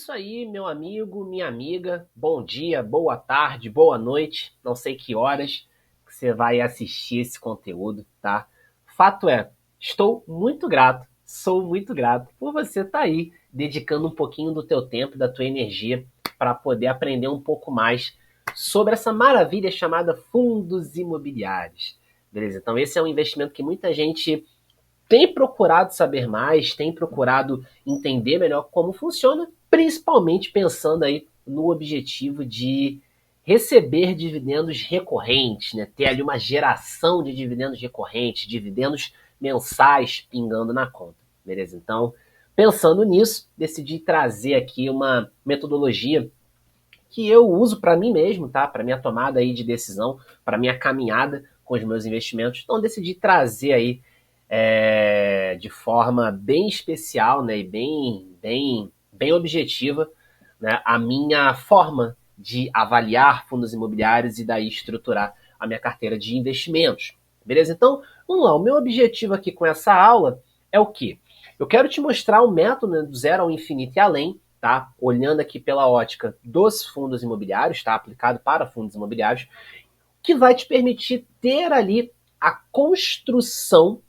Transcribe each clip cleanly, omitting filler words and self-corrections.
Isso aí, meu amigo, minha amiga. Bom dia, boa tarde, boa noite. Não sei que horas que você vai assistir esse conteúdo, tá? Fato é, estou muito grato, sou muito grato por você estar aí dedicando um pouquinho do teu tempo, da tua energia para poder aprender um pouco mais sobre essa maravilha chamada fundos imobiliários. Beleza? Então esse é um investimento que muita gente tem procurado saber mais, tem procurado entender melhor como funciona, principalmente pensando aí no objetivo de receber dividendos recorrentes, né? Ter ali uma geração de dividendos recorrentes, dividendos mensais pingando na conta, beleza? Então, pensando nisso, decidi trazer aqui uma metodologia que eu uso para mim mesmo, tá? Para minha tomada aí de decisão, para minha caminhada com os meus investimentos. Então, decidi trazer aí de forma bem especial, né, e bem objetiva, né, a minha forma de avaliar fundos imobiliários e daí estruturar a minha carteira de investimentos. Beleza? Então, vamos lá. O meu objetivo aqui com essa aula é o quê? Eu quero te mostrar o método, né, do zero ao infinito e além, tá? Olhando aqui pela ótica dos fundos imobiliários, tá? Aplicado para fundos imobiliários, que vai te permitir ter ali a construção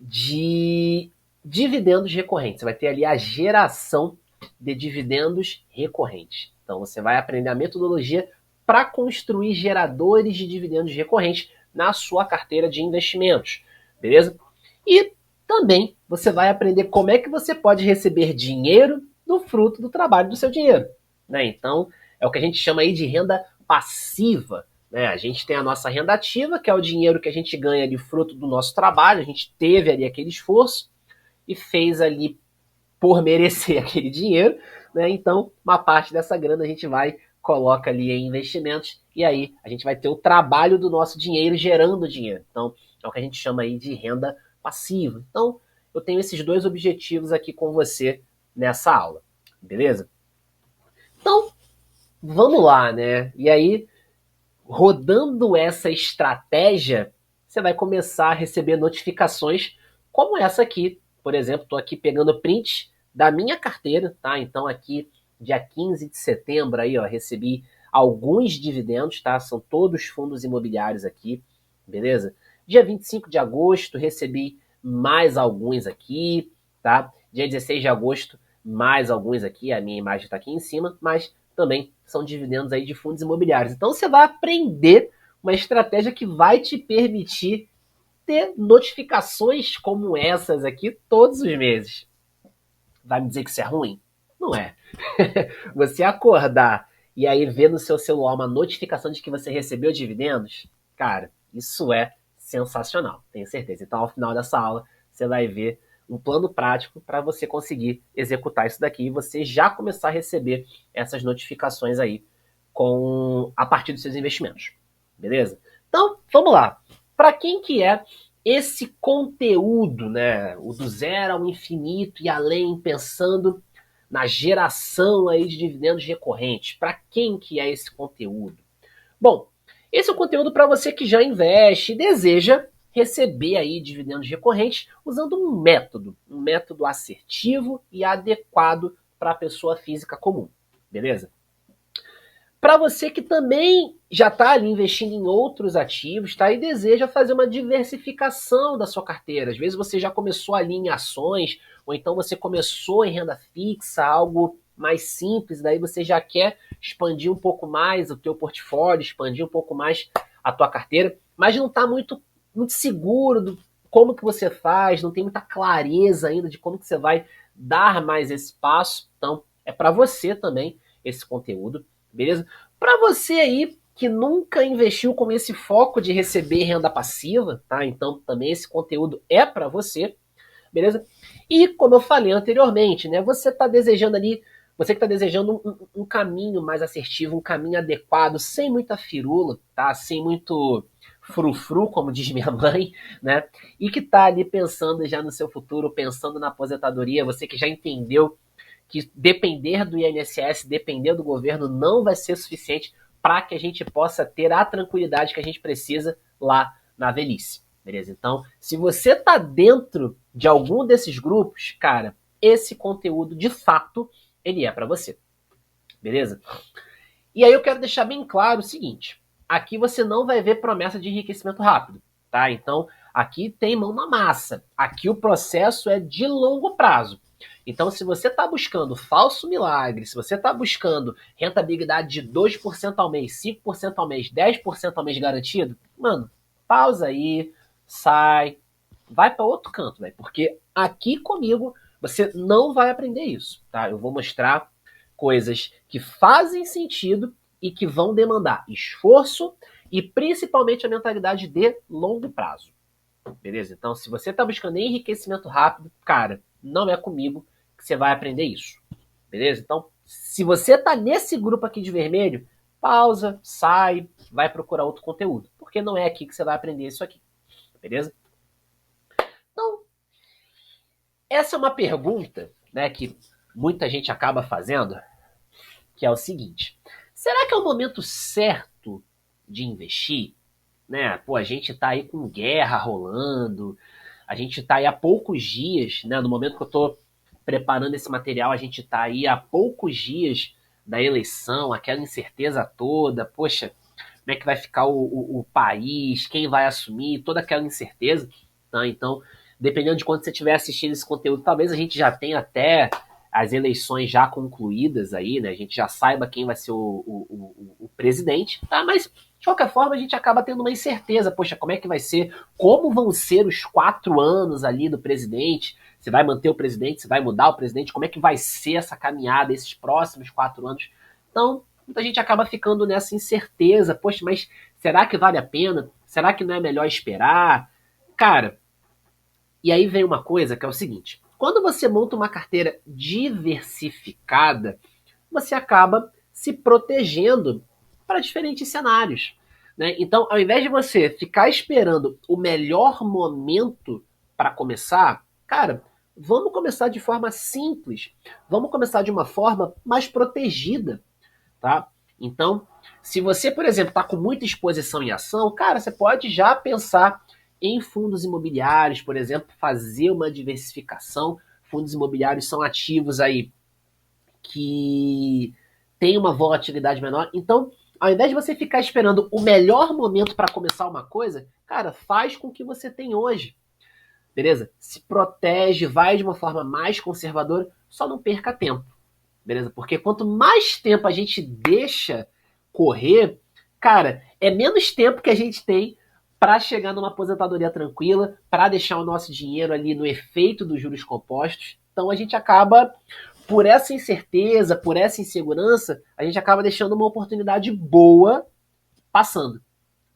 de dividendos recorrentes. Você vai ter ali a geração de dividendos recorrentes. Então você vai aprender a metodologia para construir geradores de dividendos recorrentes na sua carteira de investimentos, beleza? E também você vai aprender como é que você pode receber dinheiro do fruto do trabalho do seu dinheiro, né? Então é o que a gente chama aí de renda passiva, né? A gente tem a nossa renda ativa, que é o dinheiro que a gente ganha de fruto do nosso trabalho, a gente teve ali aquele esforço e fez ali por merecer aquele dinheiro, né? Então, uma parte dessa grana a gente vai, coloca ali em investimentos e aí a gente vai ter o trabalho do nosso dinheiro gerando dinheiro. Então, é o que a gente chama aí de renda passiva. Então, eu tenho esses dois objetivos aqui com você nessa aula, beleza? Então, vamos lá, né? E aí, rodando essa estratégia, você vai começar a receber notificações como essa aqui. Por exemplo, estou aqui pegando print da minha carteira, tá? Então aqui, dia 15 de setembro, aí, ó, recebi alguns dividendos, tá? São todos fundos imobiliários aqui, beleza? Dia 25 de agosto, recebi mais alguns aqui, tá? Dia 16 de agosto, mais alguns aqui, a minha imagem está aqui em cima, mas também são dividendos aí de fundos imobiliários. Então você vai aprender uma estratégia que vai te permitir ter notificações como essas aqui todos os meses. Vai me dizer que isso é ruim? Não é. Você acordar e aí ver no seu celular uma notificação de que você recebeu dividendos, cara, isso é sensacional, tenho certeza. Então, ao final dessa aula, você vai ver um plano prático para você conseguir executar isso daqui e você já começar a receber essas notificações aí a partir dos seus investimentos. Beleza? Então, vamos lá. Para quem que é esse conteúdo, né? O do zero ao infinito e além, pensando na geração aí de dividendos recorrentes. Para quem que é esse conteúdo? Bom, esse é o conteúdo para você que já investe e deseja receber aí dividendos recorrentes usando um método assertivo e adequado para a pessoa física comum, beleza? Para você que também já está ali investindo em outros ativos, tá? E deseja fazer uma diversificação da sua carteira. Às vezes você já começou ali em ações, ou então você começou em renda fixa, algo mais simples, daí você já quer expandir um pouco mais o teu portfólio, expandir um pouco mais a tua carteira, mas não está muito seguro do como que você faz, não tem muita clareza ainda de como que você vai dar mais esse passo. Então, é para você também esse conteúdo. Beleza? Para você aí que nunca investiu com esse foco de receber renda passiva, tá? Então também esse conteúdo é para você, beleza? E como eu falei anteriormente, né? Você está desejando ali, você que está desejando um caminho mais assertivo, um caminho adequado, sem muita firula, tá? Sem muito frufru, como diz minha mãe, né? E que está ali pensando já no seu futuro, pensando na aposentadoria, você que já entendeu que depender do INSS, depender do governo, não vai ser suficiente para que a gente possa ter a tranquilidade que a gente precisa lá na velhice. Beleza? Então, se você está dentro de algum desses grupos, cara, esse conteúdo de fato ele é para você. Beleza? E aí eu quero deixar bem claro o seguinte, aqui você não vai ver promessa de enriquecimento rápido, tá? Então, aqui tem mão na massa. Aqui o processo é de longo prazo. Então, se você está buscando falso milagre, se você está buscando rentabilidade de 2% ao mês, 5% ao mês, 10% ao mês garantido, mano, pausa aí, sai, vai para outro canto, velho, porque aqui comigo você não vai aprender isso, tá? Eu vou mostrar coisas que fazem sentido e que vão demandar esforço e principalmente a mentalidade de longo prazo. Beleza? Então, se você está buscando enriquecimento rápido, cara, não é comigo que você vai aprender isso. Beleza? Então, se você está nesse grupo aqui de vermelho, pausa, sai, vai procurar outro conteúdo, porque não é aqui que você vai aprender isso aqui. Beleza? Então, essa é uma pergunta, né, que muita gente acaba fazendo, que é o seguinte: será que é o momento certo de investir? Né? Pô, a gente tá aí com guerra rolando, a gente tá aí há poucos dias, né? No momento que eu tô preparando esse material, a gente tá aí há poucos dias da eleição, aquela incerteza toda, poxa, como é que vai ficar o país, quem vai assumir, toda aquela incerteza, tá? Então, dependendo de quando você estiver assistindo esse conteúdo, talvez a gente já tenha até as eleições já concluídas aí, né? A gente já saiba quem vai ser o presidente, tá? Mas, de qualquer forma, a gente acaba tendo uma incerteza. Poxa, como é que vai ser? Como vão ser os 4 anos ali do presidente? Você vai manter o presidente? Você vai mudar o presidente? Como é que vai ser essa caminhada, esses próximos 4 anos? Então, muita gente acaba ficando nessa incerteza. Poxa, mas será que vale a pena? Será que não é melhor esperar? Cara, e aí vem uma coisa que é o seguinte: quando você monta uma carteira diversificada, você acaba se protegendo para diferentes cenários. Né? Então, ao invés de você ficar esperando o melhor momento para começar, cara, vamos começar de forma simples, vamos começar de uma forma mais protegida, tá? Então, se você, por exemplo, está com muita exposição em ação, cara, você pode já pensar em fundos imobiliários, por exemplo, fazer uma diversificação. Fundos imobiliários são ativos aí que têm uma volatilidade menor. Então, ao invés de você ficar esperando o melhor momento para começar uma coisa, cara, faz com o que você tem hoje. Beleza? Se protege, vai de uma forma mais conservadora, só não perca tempo. Beleza? Porque quanto mais tempo a gente deixa correr, cara, é menos tempo que a gente tem para chegar numa aposentadoria tranquila, para deixar o nosso dinheiro ali no efeito dos juros compostos. Então a gente acaba, por essa incerteza, por essa insegurança, a gente acaba deixando uma oportunidade boa passando.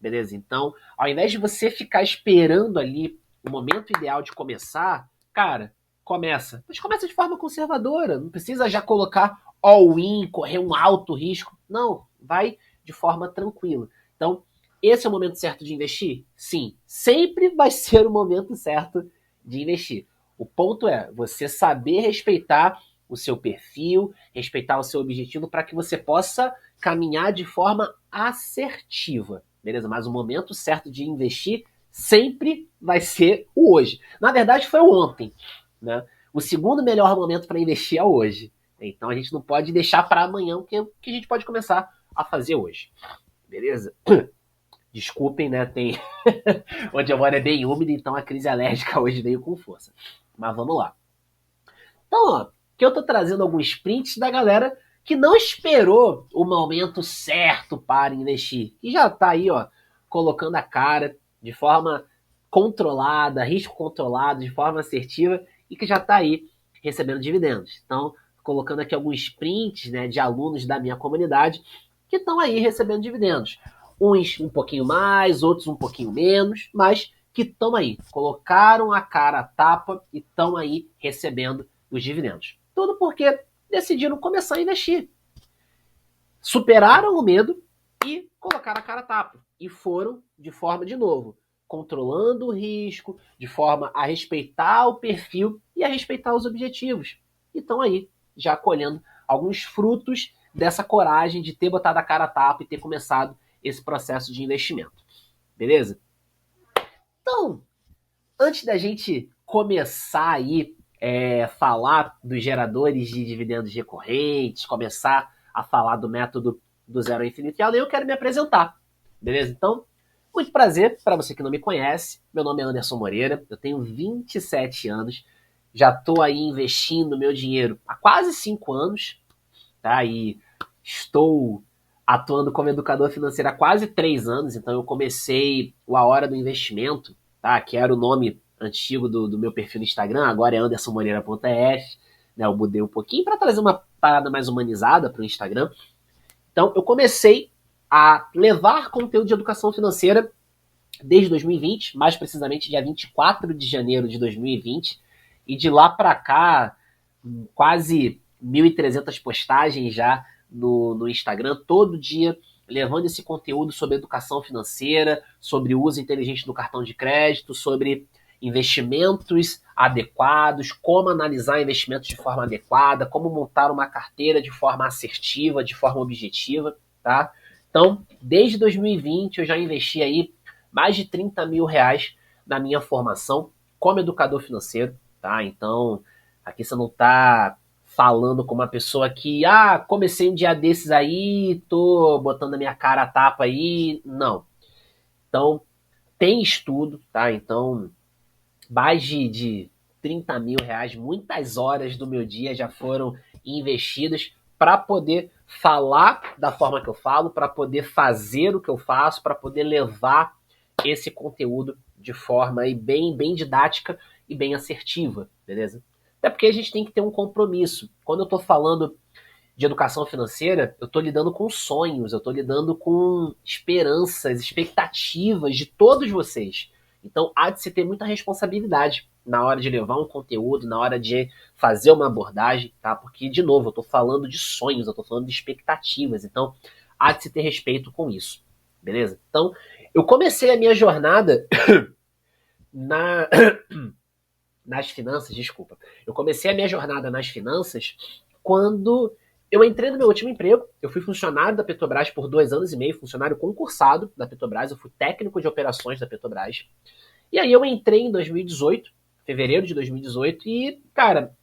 Beleza? Então, ao invés de você ficar esperando ali o momento ideal de começar, cara, começa. Mas começa de forma conservadora. Não precisa já colocar all-in, correr um alto risco. Não, vai de forma tranquila. Então, esse é o momento certo de investir? Sim, sempre vai ser o momento certo de investir. O ponto é você saber respeitar o seu perfil, respeitar o seu objetivo para que você possa caminhar de forma assertiva. Beleza? Mas o momento certo de investir sempre vai ser o hoje. Na verdade, foi o ontem. Né? O segundo melhor momento para investir é hoje. Então a gente não pode deixar para amanhã o que a gente pode começar a fazer hoje. Beleza? Desculpem, né? Tem. Onde eu moro é bem úmido, então a crise alérgica hoje veio com força. Mas vamos lá. Então, ó, que eu tô trazendo alguns prints da galera que não esperou o momento certo para investir. Que já tá aí, ó, colocando a cara de forma controlada, risco controlado, de forma assertiva, e que já tá aí recebendo dividendos. Então, colocando aqui alguns prints, né, de alunos da minha comunidade que estão aí recebendo dividendos. Uns um pouquinho mais, outros um pouquinho menos, mas que estão aí, colocaram a cara a tapa e estão aí recebendo os dividendos. Tudo porque decidiram começar a investir. Superaram o medo e colocaram a cara a tapa. E foram de forma, de novo, controlando o risco, de forma a respeitar o perfil e a respeitar os objetivos. E estão aí, já colhendo alguns frutos dessa coragem de ter botado a cara a tapa e ter começado esse processo de investimento. Beleza? Então, antes da gente começar aí falar dos geradores de dividendos recorrentes, começar a falar do método do zero ao infinito, e além eu quero me apresentar, beleza? Então, muito prazer, para você que não me conhece, meu nome é Anderson Moreira, eu tenho 27 anos, já estou aí investindo meu dinheiro há quase 5 anos, tá? E estou atuando como educador financeiro há quase 3 anos, então eu comecei o A Hora do Investimento, tá? Que era o nome antigo do meu perfil no Instagram, agora é andersonmoreira.f, né? Eu mudei um pouquinho para trazer uma parada mais humanizada para o Instagram. Então eu comecei a levar conteúdo de educação financeira desde 2020, mais precisamente dia 24 de janeiro de 2020, e de lá para cá, quase 1.300 postagens já no Instagram, todo dia levando esse conteúdo sobre educação financeira, sobre o uso inteligente do cartão de crédito, sobre investimentos adequados, como analisar investimentos de forma adequada, como montar uma carteira de forma assertiva, de forma objetiva, tá? Então, desde 2020 eu já investi aí mais de 30 mil reais na minha formação como educador financeiro, tá? Então, aqui você não tá falando com uma pessoa que, comecei um dia desses aí, tô botando a minha cara a tapa aí. Não. Então, tem estudo, tá? Então, mais de 30 mil reais, muitas horas do meu dia já foram investidas para poder falar da forma que eu falo, para poder fazer o que eu faço, para poder levar esse conteúdo de forma aí bem didática e bem assertiva, beleza? Até porque a gente tem que ter um compromisso. Quando eu estou falando de educação financeira, eu estou lidando com sonhos, eu estou lidando com esperanças, expectativas de todos vocês. Então há de se ter muita responsabilidade na hora de levar um conteúdo, na hora de fazer uma abordagem, tá? Porque, de novo, eu estou falando de sonhos, eu estou falando de expectativas, então há de se ter respeito com isso, beleza? Então, eu comecei a minha jornada na... nas finanças, desculpa. Eu comecei a minha jornada nas finanças quando eu entrei no meu último emprego. Eu fui funcionário da Petrobras por 2 anos e meio, funcionário concursado da Petrobras. Eu fui técnico de operações da Petrobras. E aí eu entrei em 2018, fevereiro de 2018, e, cara,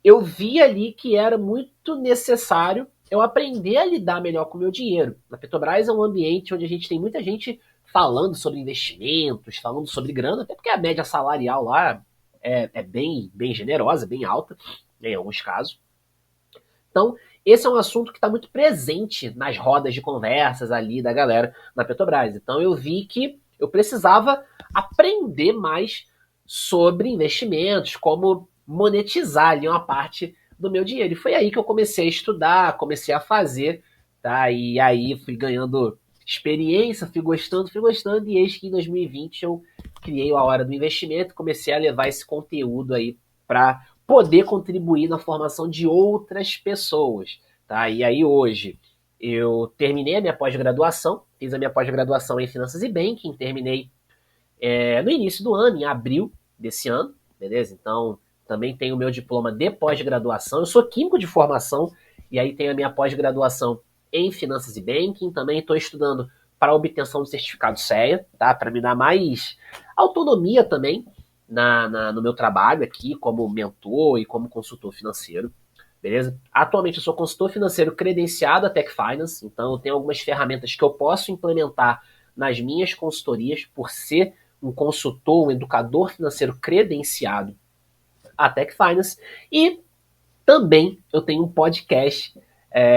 eu vi ali que era muito necessário eu aprender a lidar melhor com o meu dinheiro. Na Petrobras é um ambiente onde a gente tem muita gente falando sobre investimentos, falando sobre grana, até porque a média salarial lá é bem generosa, bem alta, em alguns casos. Então, esse é um assunto que está muito presente nas rodas de conversas ali da galera na Petrobras. Então, eu vi que eu precisava aprender mais sobre investimentos, como monetizar ali uma parte do meu dinheiro. E foi aí que eu comecei a estudar, comecei a fazer, tá? E aí fui ganhando experiência, fui gostando, e eis que em 2020 eu criei a Hora do Investimento, comecei a levar esse conteúdo aí para poder contribuir na formação de outras pessoas, tá? E aí hoje eu terminei a minha pós-graduação, fiz a minha pós-graduação em Finanças e Banking, terminei no início do ano, em abril desse ano, beleza? Então, também tenho o meu diploma de pós-graduação, eu sou químico de formação, e aí tenho a minha pós-graduação em Finanças e Banking, também estou estudando para a obtenção do certificado CEA, tá? Para me dar mais autonomia também no meu trabalho aqui, como mentor e como consultor financeiro, beleza? Atualmente eu sou consultor financeiro credenciado a Tech Finance, então eu tenho algumas ferramentas que eu posso implementar nas minhas consultorias por ser um consultor, um educador financeiro credenciado a Tech Finance. E também eu tenho um podcast,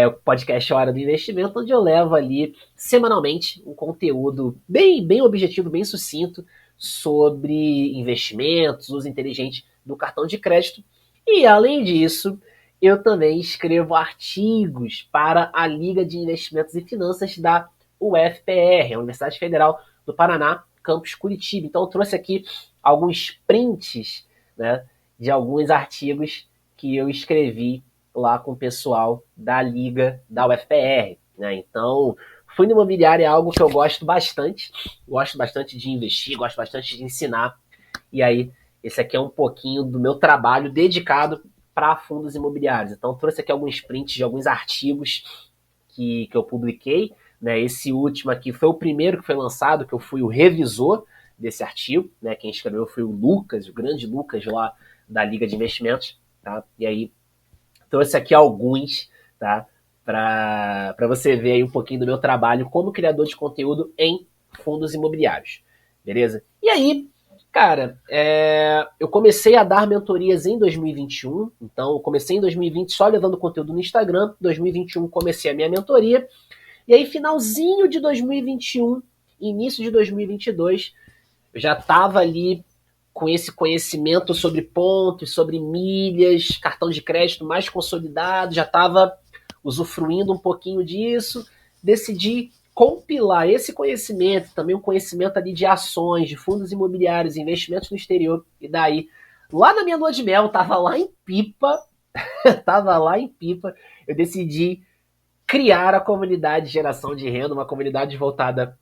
o podcast Hora do Investimento, onde eu levo ali semanalmente um conteúdo bem objetivo, bem sucinto sobre investimentos, uso inteligente do cartão de crédito. E além disso, eu também escrevo artigos para a Liga de Investimentos e Finanças da UFPR, a Universidade Federal do Paraná, campus Curitiba. Então eu trouxe aqui alguns prints, né, de alguns artigos que eu escrevi lá com o pessoal da Liga da UFPR, né? Então, fundo imobiliário é algo que eu gosto bastante de investir, gosto bastante de ensinar, e aí esse aqui é um pouquinho do meu trabalho dedicado para fundos imobiliários. Então, trouxe aqui alguns prints de alguns artigos que eu publiquei, né? Esse último aqui foi o primeiro que foi lançado, que eu fui o revisor desse artigo, né? Quem escreveu foi o Lucas, o grande Lucas lá da Liga de Investimentos, tá? E aí trouxe aqui alguns, tá? Para você ver aí um pouquinho do meu trabalho como criador de conteúdo em fundos imobiliários, beleza? E aí, cara, eu comecei a dar mentorias em 2021, então eu comecei em 2020 só levando conteúdo no Instagram, 2021 comecei a minha mentoria, e aí finalzinho de 2021, início de 2022, eu já estava ali com esse conhecimento sobre pontos, sobre milhas, cartão de crédito mais consolidado, já estava usufruindo um pouquinho disso, decidi compilar esse conhecimento, também um conhecimento ali de ações, de fundos imobiliários, investimentos no exterior, e daí, lá na minha lua de mel, tava lá em Pipa, tava lá em Pipa, eu decidi criar a comunidade de geração de renda, uma comunidade voltada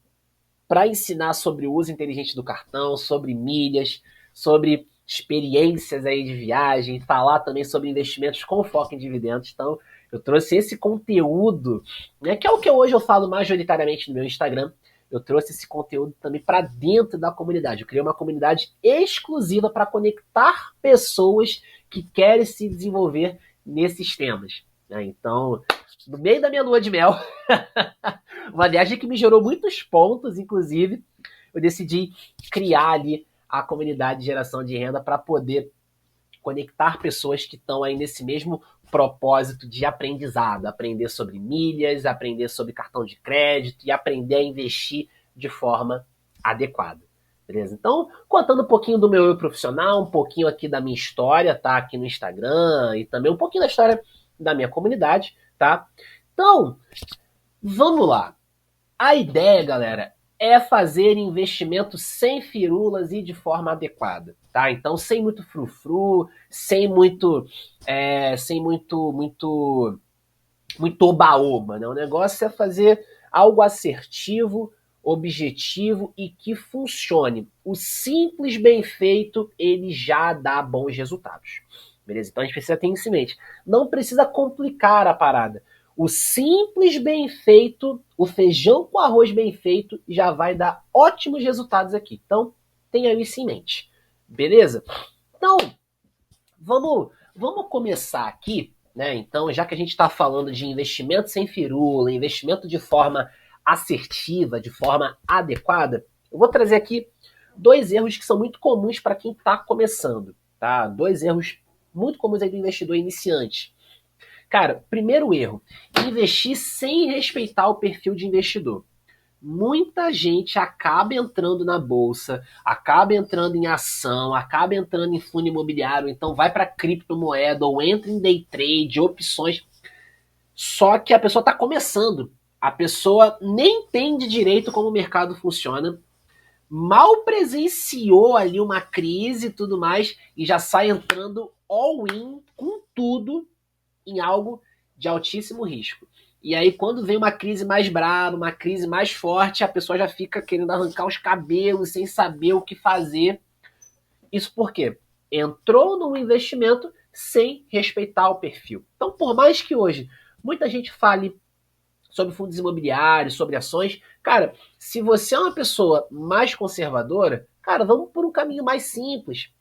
para ensinar sobre o uso inteligente do cartão, sobre milhas, sobre experiências aí de viagem, falar também sobre investimentos com foco em dividendos. Então, eu trouxe esse conteúdo, né, que é o que hoje eu falo majoritariamente no meu Instagram. Eu trouxe esse conteúdo também para dentro da comunidade. Eu criei uma comunidade exclusiva para conectar pessoas que querem se desenvolver nesses temas, né? Então, no meio da minha lua de mel, uma viagem que me gerou muitos pontos, inclusive, eu decidi criar ali a comunidade de geração de renda para poder conectar pessoas que estão aí nesse mesmo propósito de aprendizado, aprender sobre milhas, aprender sobre cartão de crédito e aprender a investir de forma adequada. Beleza? Então, contando um pouquinho do meu eu profissional, um pouquinho aqui da minha história, tá? Aqui no Instagram e também um pouquinho da história da minha comunidade, tá? Então, vamos lá. A ideia, galera, é fazer investimento sem firulas e de forma adequada, tá? Então, sem muito frufru, sem muito oba-oba, né? O negócio é fazer algo assertivo, objetivo e que funcione. O simples bem feito, ele já dá bons resultados. Beleza? Então a gente precisa ter isso em mente. Não precisa complicar a parada. O simples bem feito, o feijão com arroz bem feito, já vai dar ótimos resultados aqui. Então, tenha isso em mente. Beleza? Então, vamos começar aqui, né? Então, já que a gente está falando de investimento sem firula, investimento de forma assertiva, de forma adequada, eu vou trazer aqui dois erros que são muito comuns para quem está começando, tá? Dois erros muito comuns aí do investidor iniciante. Cara, primeiro erro, investir sem respeitar o perfil de investidor. Muita gente acaba entrando na bolsa, acaba entrando em ação, acaba entrando em fundo imobiliário, então vai para criptomoeda ou entra em day trade, opções. Só que a pessoa está começando. A pessoa nem entende direito como o mercado funciona, mal presenciou ali uma crise e tudo mais, e já sai entrando all-in com tudo em algo de altíssimo risco. E aí, quando vem uma crise mais brava, uma crise mais forte, a pessoa já fica querendo arrancar os cabelos sem saber o que fazer. Isso por quê? Entrou num investimento sem respeitar o perfil. Então, por mais que hoje muita gente fale sobre fundos imobiliários, sobre ações, cara, se você é uma pessoa mais conservadora, cara, vamos por um caminho mais simples.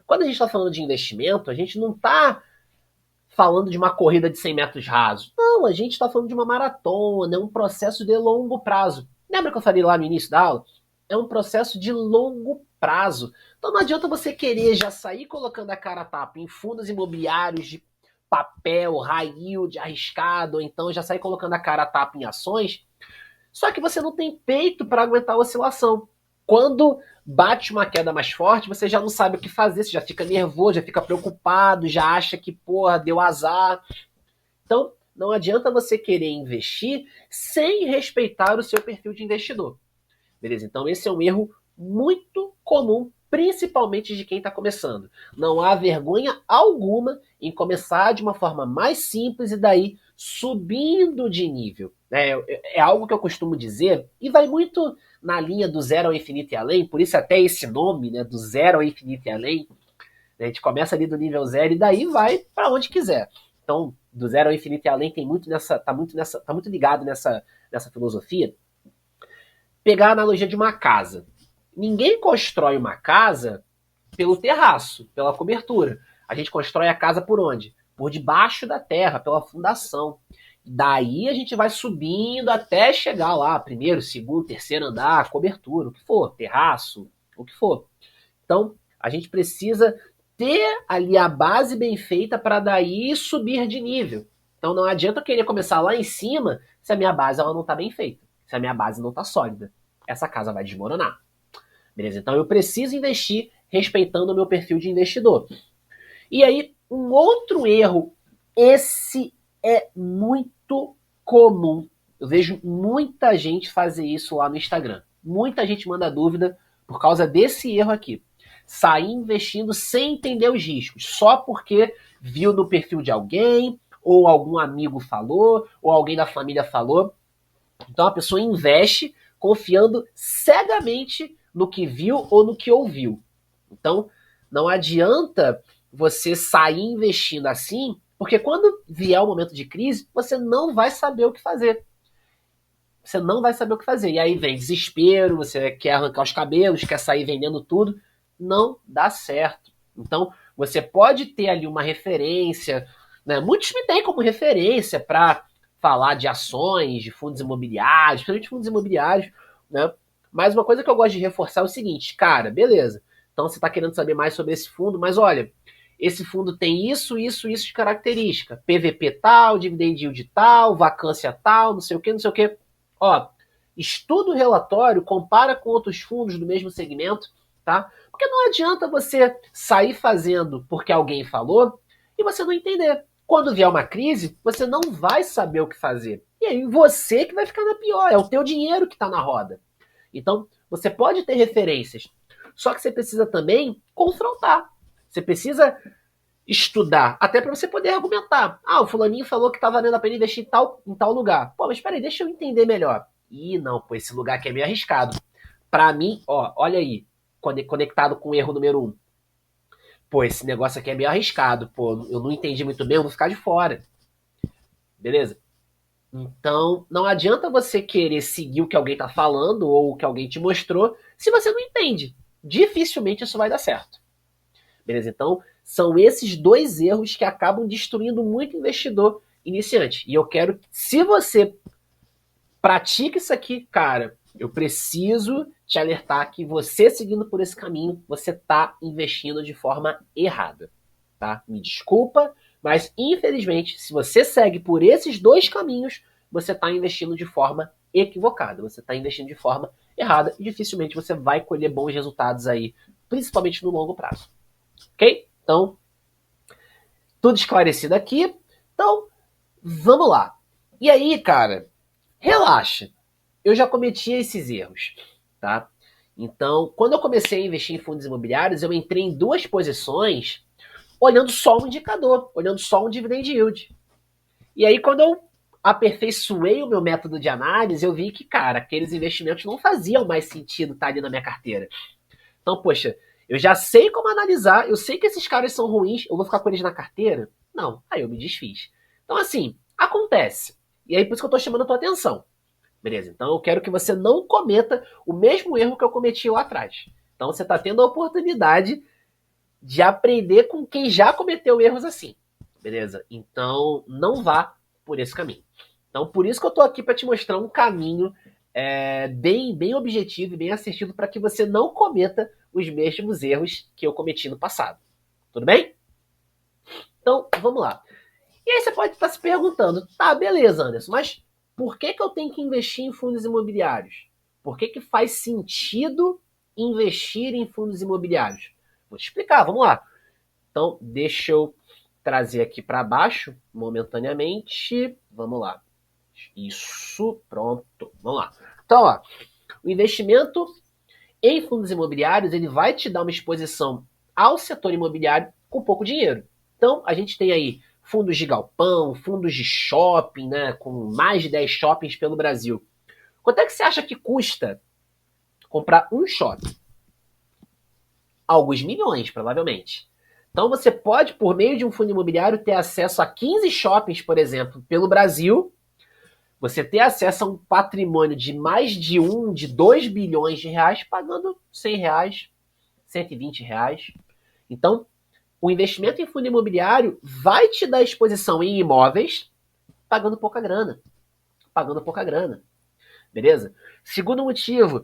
Quando a gente está falando de investimento, a gente não está falando de uma corrida de 100 metros rasos. Não, a gente está falando de uma maratona, é um processo de longo prazo. Lembra que eu falei lá no início da aula? É um processo de longo prazo. Então não adianta você querer já sair colocando a cara a tapa em fundos imobiliários de papel, high yield, arriscado, ou então já sair colocando a cara a tapa em ações, só que você não tem peito para aguentar a oscilação. Quando bate uma queda mais forte, você já não sabe o que fazer, você já fica nervoso, já fica preocupado, já acha que, porra, deu azar. Então, não adianta você querer investir sem respeitar o seu perfil de investidor. Beleza? Então, esse é um erro muito comum, principalmente de quem está começando. Não há vergonha alguma em começar de uma forma mais simples e daí subindo de nível. É algo que eu costumo dizer e vai muito na linha do zero ao infinito e além, por isso até esse nome, né, do zero ao infinito e além. A gente começa ali do nível zero e daí vai para onde quiser. Então, do zero ao infinito e além tem muito nessa, tá muito ligado nessa filosofia. Pegar a analogia de uma casa. Ninguém constrói uma casa pelo terraço, pela cobertura. A gente constrói a casa por onde? Por debaixo da terra, pela fundação. Daí a gente vai subindo até chegar lá, primeiro, segundo, terceiro andar, cobertura, o que for, terraço, o que for. Então, a gente precisa ter ali a base bem feita para daí subir de nível. Então não adianta eu querer começar lá em cima se a minha base ela não está bem feita, se a minha base não está sólida. Essa casa vai desmoronar. Beleza? Então eu preciso investir respeitando o meu perfil de investidor. E aí, um outro erro, esse é muito comum. Eu vejo muita gente fazer isso lá no Instagram. Muita gente manda dúvida por causa desse erro aqui. Sair investindo sem entender os riscos, só porque viu no perfil de alguém, ou algum amigo falou, ou alguém da família falou. Então a pessoa investe confiando cegamente no que viu ou no que ouviu. Então não adianta você sair investindo assim, porque quando vier o momento de crise, você não vai saber o que fazer. Você não vai saber o que fazer. E aí vem desespero, você quer arrancar os cabelos, quer sair vendendo tudo. Não dá certo. Então, você pode ter ali uma referência, né? Muitos me têm como referência para falar de ações, de fundos imobiliários, principalmente fundos imobiliários, né? Mas uma coisa que eu gosto de reforçar é o seguinte, cara, beleza. Então você está querendo saber mais sobre esse fundo, mas olha, esse fundo tem isso, isso, isso de característica. PVP tal, dividend yield tal, vacância tal, não sei o que, não sei o que. Ó, estuda o relatório, compara com outros fundos do mesmo segmento, tá? Porque não adianta você sair fazendo porque alguém falou e você não entender. Quando vier uma crise, você não vai saber o que fazer. E aí você que vai ficar na pior, é o teu dinheiro que está na roda. Então, você pode ter referências, só que você precisa também confrontar. Você precisa estudar, até para você poder argumentar. Ah, o fulaninho falou que tá valendo a pena investir em tal lugar. Pô, mas peraí, deixa eu entender melhor. Ih, não, pô, esse lugar aqui é meio arriscado. Para mim, ó, olha aí, conectado com o erro número 1. Pô, esse negócio aqui é meio arriscado, pô, eu não entendi muito bem, eu vou ficar de fora. Beleza? Então, não adianta você querer seguir o que alguém tá falando ou o que alguém te mostrou se você não entende. Dificilmente isso vai dar certo. Beleza? Então, são esses dois erros que acabam destruindo muito investidor iniciante. E eu quero que, se você pratica isso aqui, cara, eu preciso te alertar que você seguindo por esse caminho, você está investindo de forma errada, tá? Me desculpa, mas infelizmente, se você segue por esses dois caminhos, você está investindo de forma equivocada, você está investindo de forma errada e dificilmente você vai colher bons resultados aí, principalmente no longo prazo. Ok? Então, tudo esclarecido aqui. Então, vamos lá. E aí, cara, relaxa. Eu já cometi esses erros, tá? Então, quando eu comecei a investir em fundos imobiliários, eu entrei em duas posições olhando só um indicador, olhando só um dividend yield. E aí, quando eu aperfeiçoei o meu método de análise, eu vi que, cara, aqueles investimentos não faziam mais sentido estar ali na minha carteira. Então, poxa, eu já sei como analisar, eu sei que esses caras são ruins, eu vou ficar com eles na carteira? Não, aí eu me desfiz. Então, assim, acontece. E aí, por isso que eu tô chamando a tua atenção. Beleza? Então, eu quero que você não cometa o mesmo erro que eu cometi lá atrás. Então, você está tendo a oportunidade de aprender com quem já cometeu erros assim. Beleza? Então, não vá por esse caminho. Então, por isso que eu tô aqui para te mostrar um caminho bem objetivo e bem assertivo para que você não cometa os mesmos erros que eu cometi no passado. Tudo bem? Então, vamos lá. E aí você pode estar se perguntando, tá, beleza, Anderson, mas por que eu tenho que investir em fundos imobiliários? Por que faz sentido investir em fundos imobiliários? Vou te explicar, vamos lá. Então, deixa eu trazer aqui para baixo, momentaneamente. Vamos lá. Isso, pronto. Vamos lá. Então, ó, o investimento em fundos imobiliários, ele vai te dar uma exposição ao setor imobiliário com pouco dinheiro. Então, a gente tem aí fundos de galpão, fundos de shopping, né, com mais de 10 shoppings pelo Brasil. Quanto é que você acha que custa comprar um shopping? Alguns milhões, provavelmente. Então, você pode, por meio de um fundo imobiliário, ter acesso a 15 shoppings, por exemplo, pelo Brasil. Você ter acesso a um patrimônio de mais de 2 bilhões de reais, pagando 100 reais, 120 reais. Então, O investimento em fundo imobiliário vai te dar exposição em imóveis pagando pouca grana. Pagando pouca grana. Beleza? Segundo motivo,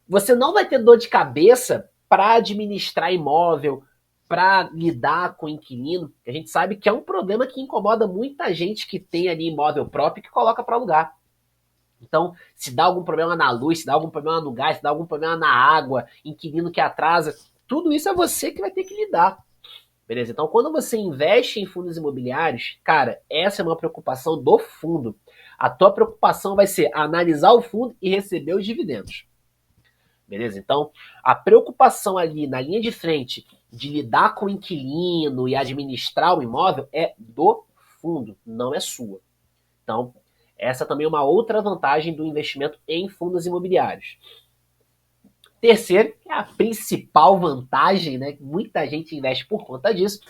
você não vai ter dor de cabeça para administrar imóvel, para lidar com inquilino. A gente sabe que é um problema que incomoda muita gente que tem ali imóvel próprio que coloca para alugar. Então, se dá algum problema na luz, se dá algum problema no gás, se dá algum problema na água, inquilino que atrasa, tudo isso é você que vai ter que lidar. Beleza? Então, quando você investe em fundos imobiliários, cara, essa é uma preocupação do fundo. A tua preocupação vai ser analisar o fundo e receber os dividendos. Beleza? Então, a preocupação ali na linha de frente de lidar com o inquilino e administrar o imóvel é do fundo, não é sua. Então, essa também é uma outra vantagem do investimento em fundos imobiliários. Terceiro, que é a principal vantagem, né? Muita gente investe por conta disso,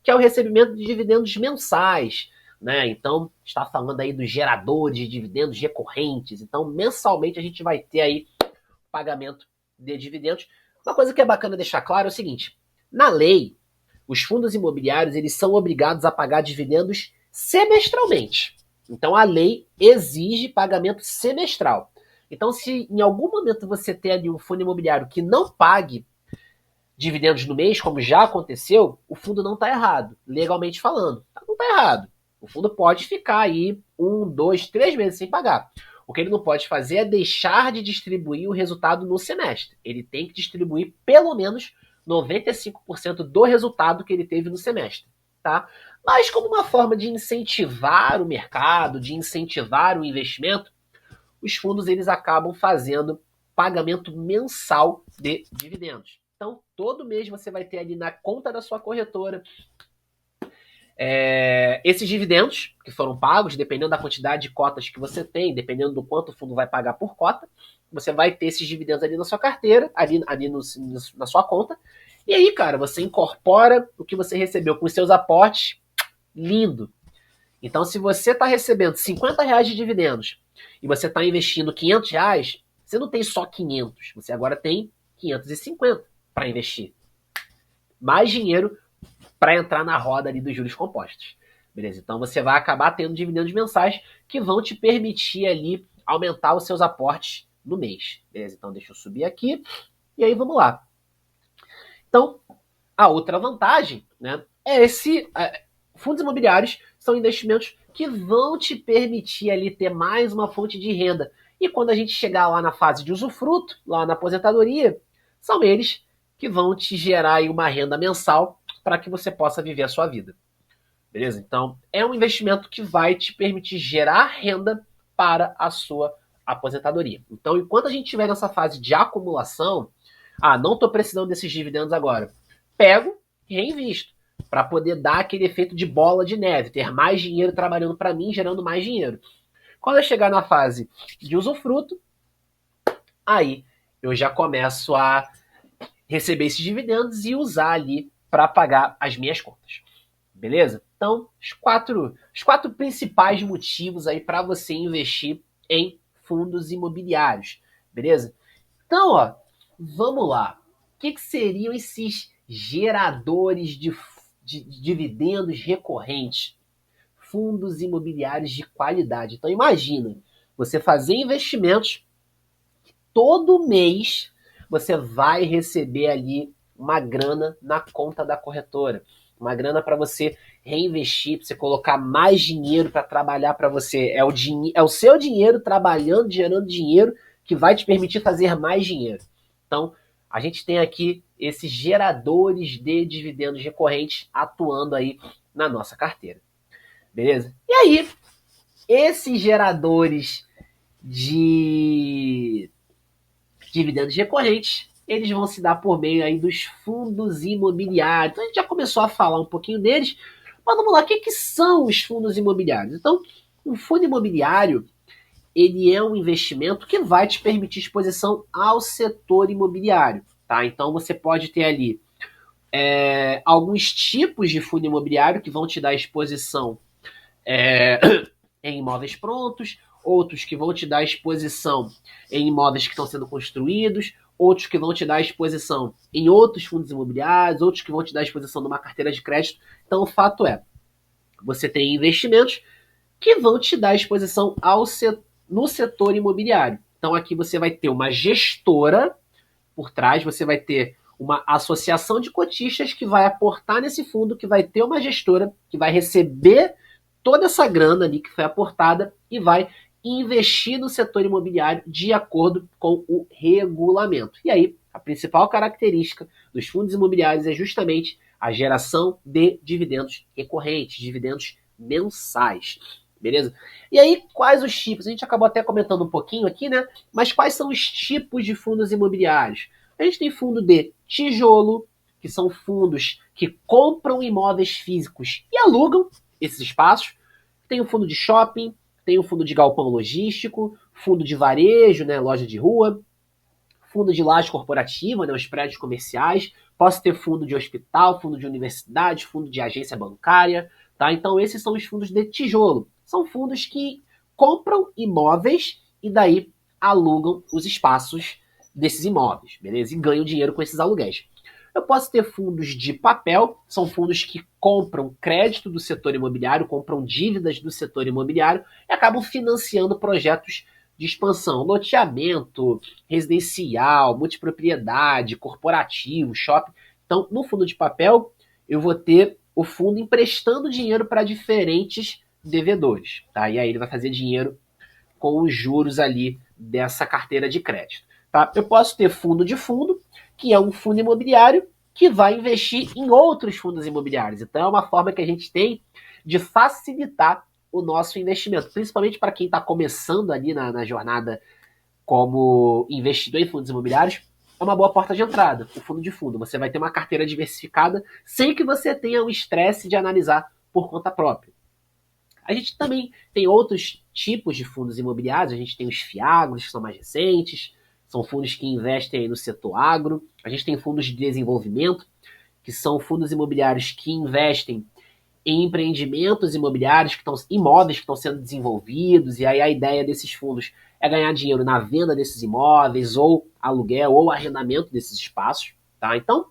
que é o recebimento de dividendos mensais. Né? Então, está falando aí dos geradores de dividendos recorrentes. Então, mensalmente a gente vai ter aí pagamento de dividendos. Uma coisa que é bacana deixar claro é o seguinte: na lei, os fundos imobiliários eles são obrigados a pagar dividendos semestralmente. Então, a lei exige pagamento semestral. Então, se em algum momento você tem ali um fundo imobiliário que não pague dividendos no mês, como já aconteceu, o fundo não está errado, legalmente falando. Não está errado. O fundo pode ficar aí 1, 2, 3 meses sem pagar. O que ele não pode fazer é deixar de distribuir o resultado no semestre. Ele tem que distribuir pelo menos 95% do resultado que ele teve no semestre. Tá? Mas como uma forma de incentivar o mercado, de incentivar o investimento, os fundos eles acabam fazendo pagamento mensal de dividendos. Então, todo mês você vai ter ali na conta da sua corretora esses dividendos que foram pagos, dependendo da quantidade de cotas que você tem, dependendo do quanto o fundo vai pagar por cota, você vai ter esses dividendos ali na sua carteira, ali na sua conta. E aí, cara, você incorpora o que você recebeu com os seus aportes, lindo. Então, se você está recebendo R$50 de dividendos e você está investindo R$500, você não tem só 500, você agora tem 550 para investir. Mais dinheiro para entrar na roda ali dos juros compostos. Beleza? Então você vai acabar tendo dividendos mensais que vão te permitir ali aumentar os seus aportes no mês. Beleza? Então deixa eu subir aqui e aí vamos lá. Então, a outra vantagem, né, é fundos imobiliários são investimentos que vão te permitir ali ter mais uma fonte de renda. E quando a gente chegar lá na fase de usufruto, lá na aposentadoria, são eles que vão te gerar aí uma renda mensal para que você possa viver a sua vida. Beleza? Então, é um investimento que vai te permitir gerar renda para a sua aposentadoria. Então, enquanto a gente estiver nessa fase de acumulação, não estou precisando desses dividendos agora, pego e reinvisto, para poder dar aquele efeito de bola de neve, ter mais dinheiro trabalhando para mim, gerando mais dinheiro. Quando eu chegar na fase de usufruto, aí eu já começo a receber esses dividendos e usar ali para pagar as minhas contas. Beleza? Então, os quatro principais motivos aí para você investir em fundos imobiliários. Beleza? Então, vamos lá. O que seriam esses geradores de dividendos recorrentes? Fundos imobiliários de qualidade. Então, imagina você fazer investimentos todo mês você vai receber ali uma grana na conta da corretora. Uma grana para você reinvestir, para você colocar mais dinheiro para trabalhar para você. É o seu dinheiro trabalhando, gerando dinheiro, que vai te permitir fazer mais dinheiro. Então, a gente tem aqui esses geradores de dividendos recorrentes atuando aí na nossa carteira. Beleza? E aí, esses geradores de dividendos recorrentes, eles vão se dar por meio aí dos fundos imobiliários. Então a gente já começou a falar um pouquinho deles, mas vamos lá, o que são os fundos imobiliários? Então, um fundo imobiliário, ele é um investimento que vai te permitir exposição ao setor imobiliário. Tá? Então você pode ter ali alguns tipos de fundo imobiliário que vão te dar exposição em imóveis prontos, outros que vão te dar exposição em imóveis que estão sendo construídos, outros que vão te dar exposição em outros fundos imobiliários, outros que vão te dar exposição numa carteira de crédito. Então, o fato é, você tem investimentos que vão te dar exposição no setor imobiliário. Então, aqui você vai ter uma gestora por trás, você vai ter uma associação de cotistas que vai aportar nesse fundo, que vai ter uma gestora que vai receber toda essa grana ali que foi aportada e vai investir no setor imobiliário de acordo com o regulamento. E aí, a principal característica dos fundos imobiliários é justamente a geração de dividendos recorrentes, dividendos mensais. Beleza? E aí, quais os tipos? A gente acabou até comentando um pouquinho aqui, né? Mas quais são os tipos de fundos imobiliários? A gente tem fundo de tijolo, que são fundos que compram imóveis físicos e alugam esses espaços. Tem o fundo de shopping, tem o fundo de galpão logístico, fundo de varejo, né, loja de rua, fundo de laje corporativa, né, os prédios comerciais. Posso ter fundo de hospital, fundo de universidade, fundo de agência bancária. Tá? Então, esses são os fundos de tijolo. São fundos que compram imóveis e daí alugam os espaços desses imóveis, beleza? E ganham dinheiro com esses aluguéis. Eu posso ter fundos de papel, são fundos que compram crédito do setor imobiliário, compram dívidas do setor imobiliário e acabam financiando projetos de expansão, loteamento, residencial, multipropriedade, corporativo, shopping. Então, no fundo de papel, eu vou ter o fundo emprestando dinheiro para diferentes devedores, tá? E aí ele vai fazer dinheiro com os juros ali dessa carteira de crédito. Tá? Eu posso ter fundo de fundo, que é um fundo imobiliário que vai investir em outros fundos imobiliários. Então é uma forma que a gente tem de facilitar o nosso investimento, principalmente para quem está começando ali na jornada como investidor em fundos imobiliários. É uma boa porta de entrada, o fundo de fundo. Você vai ter uma carteira diversificada sem que você tenha o estresse de analisar por conta própria. A gente também tem outros tipos de fundos imobiliários. A gente tem os FIAGROS, que são mais recentes, são fundos que investem no setor agro. A gente tem fundos de desenvolvimento, que são fundos imobiliários que investem em empreendimentos imobiliários, imóveis que estão sendo desenvolvidos, e aí a ideia desses fundos é ganhar dinheiro na venda desses imóveis, ou aluguel, ou arrendamento desses espaços. Tá? Então,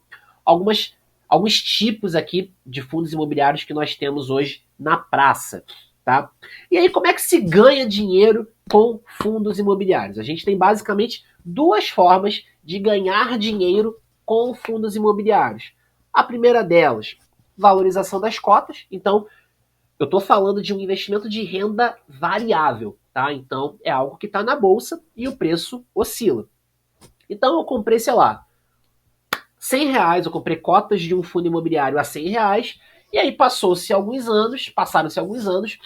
alguns tipos aqui de fundos imobiliários que nós temos hoje na praça. Tá? E aí, como é que se ganha dinheiro com fundos imobiliários? A gente tem basicamente duas formas de ganhar dinheiro com fundos imobiliários. A primeira delas, valorização das cotas. Então, eu estou falando de um investimento de renda variável. Tá? Então, é algo que está na bolsa e o preço oscila. Então, eu comprei, sei lá, R$100, eu comprei cotas de um fundo imobiliário a R$100, e aí passaram-se alguns anos,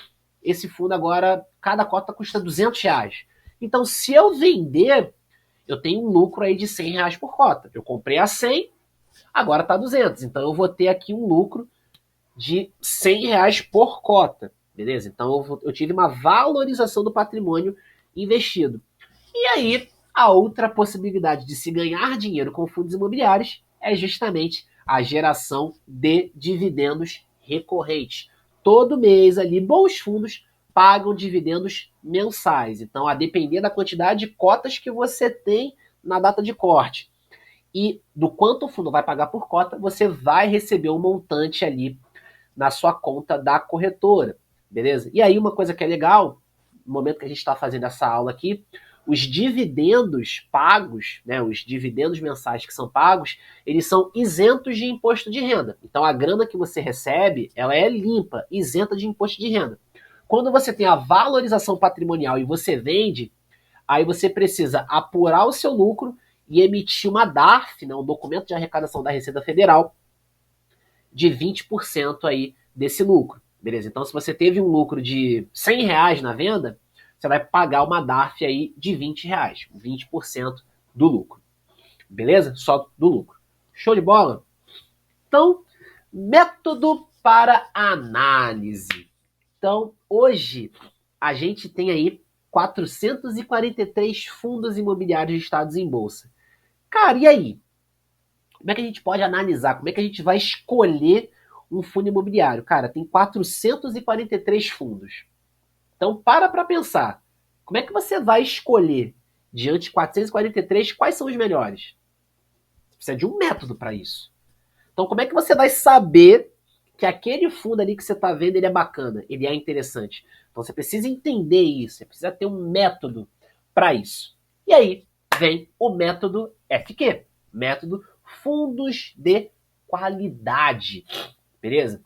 esse fundo agora, cada cota custa R$200. Então, se eu vender, eu tenho um lucro aí de R$100 por cota. Eu comprei a 100, agora está 200. Então, eu vou ter aqui um lucro de R$100 por cota, beleza? Então, eu tive uma valorização do patrimônio investido. E aí, a outra possibilidade de se ganhar dinheiro com fundos imobiliários é justamente a geração de dividendos recorrentes. Todo mês ali, bons fundos pagam dividendos mensais. Então, a depender da quantidade de cotas que você tem na data de corte e do quanto o fundo vai pagar por cota, você vai receber um montante ali na sua conta da corretora, beleza? E aí, uma coisa que é legal, no momento que a gente está fazendo essa aula aqui, os dividendos pagos, né, os dividendos mensais que são pagos, eles são isentos de imposto de renda. Então, a grana que você recebe, ela é limpa, isenta de imposto de renda. Quando você tem a valorização patrimonial e você vende, aí você precisa apurar o seu lucro e emitir uma DARF, né, um documento de arrecadação da Receita Federal, de 20% aí desse lucro. Beleza? Então, se você teve um lucro de R$100 na venda, você vai pagar uma DARF aí de R$20, 20% do lucro. Beleza? Só do lucro. Show de bola? Então, método para análise. Então, hoje, a gente tem aí 443 fundos imobiliários listados em bolsa. Cara, e aí? Como é que a gente pode analisar? Como é que a gente vai escolher um fundo imobiliário? Cara, tem 443 fundos. Então, para pensar. Como é que você vai escolher diante de 443, quais são os melhores? Você precisa de um método para isso. Então, como é que você vai saber que aquele fundo ali que você está vendo, ele é bacana, ele é interessante? Então, você precisa entender isso, você precisa ter um método para isso. E aí vem o método FQ, método Fundos de Qualidade, beleza?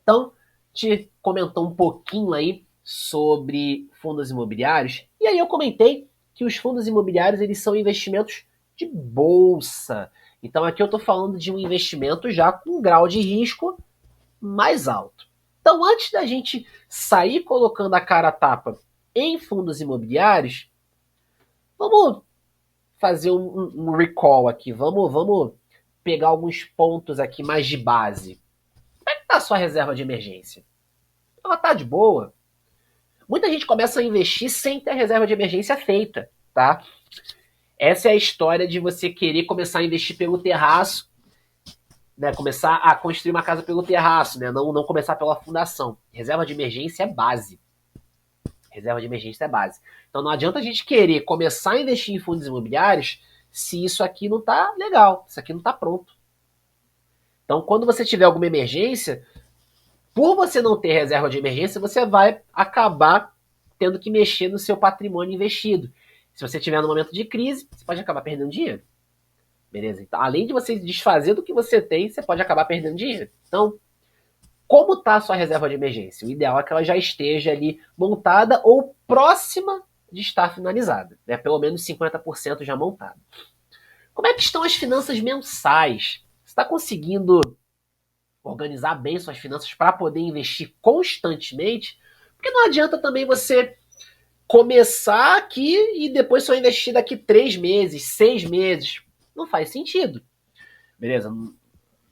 Então, te comentou um pouquinho aí sobre fundos imobiliários, e aí eu comentei que os fundos imobiliários eles são investimentos de bolsa. Então aqui eu estou falando de um investimento já com um grau de risco mais alto. Então antes da gente sair colocando a cara a tapa em fundos imobiliários, vamos fazer um recall aqui, vamos pegar alguns pontos aqui mais de base. Como é que está a sua reserva de emergência? Ela está de boa? Muita gente começa a investir sem ter a reserva de emergência feita, tá? Essa é a história de você querer começar a investir pelo terraço, né? Começar a construir uma casa pelo terraço, né? Não começar pela fundação. Reserva de emergência é base. Reserva de emergência é base. Então não adianta a gente querer começar a investir em fundos imobiliários se isso aqui não tá legal, isso aqui não tá pronto. Então quando você tiver alguma emergência, por você não ter reserva de emergência, você vai acabar tendo que mexer no seu patrimônio investido. Se você tiver no momento de crise, você pode acabar perdendo dinheiro. Beleza? Então, além de você desfazer do que você tem, você pode acabar perdendo dinheiro. Então, como está a sua reserva de emergência? O ideal é que ela já esteja ali montada ou próxima de estar finalizada. Né? Pelo menos 50% já montada. Como é que estão as finanças mensais? Você está conseguindo organizar bem suas finanças para poder investir constantemente? Porque não adianta também você começar aqui e depois só investir daqui 3 meses, 6 meses. Não faz sentido. Beleza?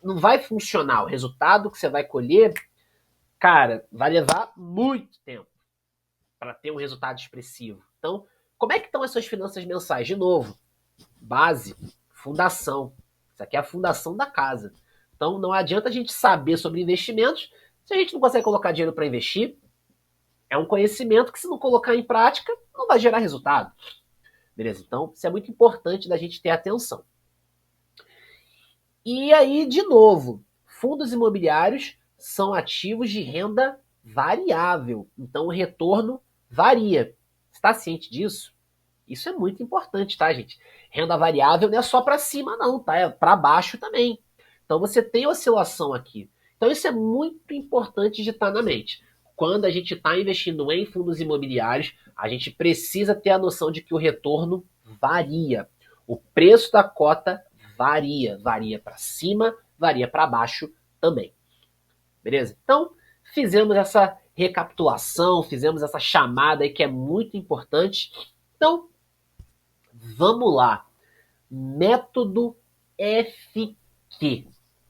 Não vai funcionar. O resultado que você vai colher, cara, vai levar muito tempo para ter um resultado expressivo. Então, como é que estão as suas finanças mensais? De novo, base, fundação. Isso aqui é a fundação da casa. Então, não adianta a gente saber sobre investimentos se a gente não consegue colocar dinheiro para investir. É um conhecimento que, se não colocar em prática, não vai gerar resultado. Beleza? Então, isso é muito importante da gente ter atenção. E aí, de novo, fundos imobiliários são ativos de renda variável. Então, o retorno varia. Está ciente disso? Isso é muito importante, tá, gente? Renda variável não é só para cima, não, tá? É para baixo também. Então, você tem oscilação aqui. Então, isso é muito importante de estar na mente. Quando a gente está investindo em fundos imobiliários, a gente precisa ter a noção de que o retorno varia. O preço da cota varia para cima, varia para baixo também. Beleza? Então, fizemos essa recapitulação, fizemos essa chamada aí que é muito importante. Então, vamos lá. Método FQ.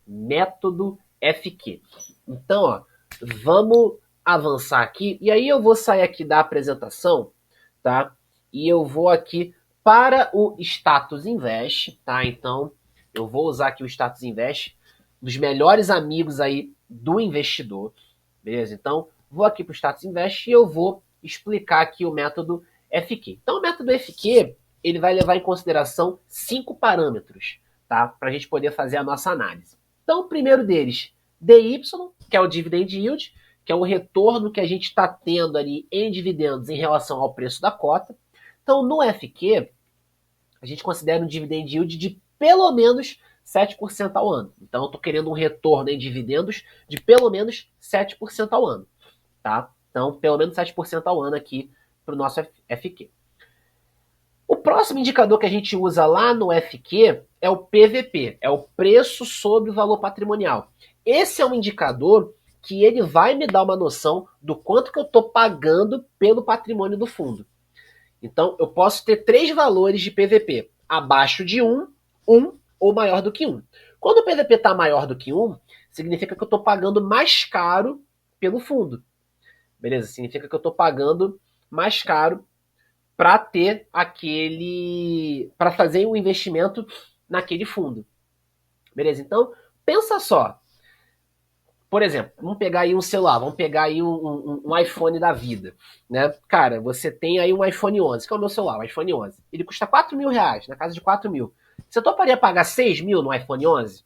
Método FQ. Então, ó, vamos avançar aqui. E aí eu vou sair aqui da apresentação, tá? E eu vou aqui para o Status Invest, tá? Então, eu vou usar aqui o Status Invest, dos melhores amigos aí do investidor, beleza? Então, vou aqui para o Status Invest e eu vou explicar aqui o método FQ. Então, o método FQ, ele vai levar em consideração 5 parâmetros, tá? Para a gente poder fazer a nossa análise. Então, o primeiro deles, DY, que é o Dividend Yield, que é o retorno que a gente está tendo ali em dividendos em relação ao preço da cota. Então, no FQ, a gente considera um Dividend Yield de pelo menos 7% ao ano. Então, eu estou querendo um retorno em dividendos de pelo menos 7% ao ano. Tá? Então, pelo menos 7% ao ano aqui para o nosso FQ. O próximo indicador que a gente usa lá no FQ é o PVP, é o preço sobre o valor patrimonial. Esse é um indicador que ele vai me dar uma noção do quanto que eu estou pagando pelo patrimônio do fundo. Então, eu posso ter 3 valores de PVP, abaixo de 1, 1 ou maior do que 1. Quando o PVP está maior do que 1, significa que eu estou pagando mais caro pelo fundo. Beleza? Significa que eu estou pagando mais caro para ter para fazer um investimento naquele fundo. Beleza? Então, pensa só. por exemplo, vamos pegar aí um celular, vamos pegar aí um iPhone da vida, né? Cara, você tem aí um iPhone 11, que é o meu celular, o iPhone 11. Ele custa R$ 4.000, na casa de 4.000. Você toparia pagar 6.000 no iPhone 11?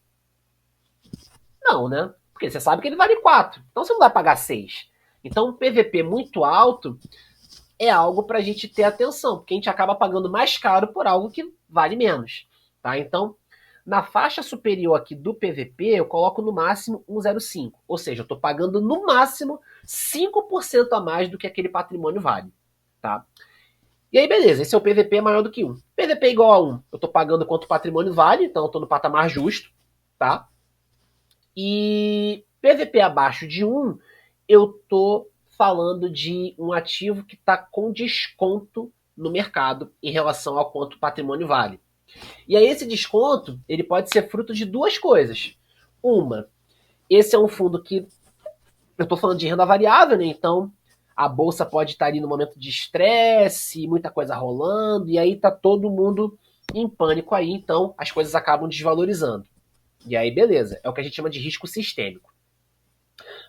Não, né? Porque você sabe que ele vale 4. Então você não vai pagar 6. Então um PVP muito alto é algo para a gente ter atenção, porque a gente acaba pagando mais caro por algo que vale menos. Tá? Então, na faixa superior aqui do PVP, eu coloco no máximo 1,05. Ou seja, eu estou pagando no máximo 5% a mais do que aquele patrimônio vale. Tá? E aí, beleza, esse é o PVP maior do que 1. PVP igual a 1, eu estou pagando quanto o patrimônio vale, então eu estou no patamar justo. Tá? E PVP abaixo de 1, eu estou falando de um ativo que está com desconto no mercado em relação ao quanto o patrimônio vale. E aí esse desconto, ele pode ser fruto de duas coisas. Uma, esse é um fundo que eu estou falando de renda variável, né? Então a bolsa pode estar ali no momento de estresse, muita coisa rolando, e aí está todo mundo em pânico aí, então as coisas acabam desvalorizando. E aí, beleza, é o que a gente chama de risco sistêmico.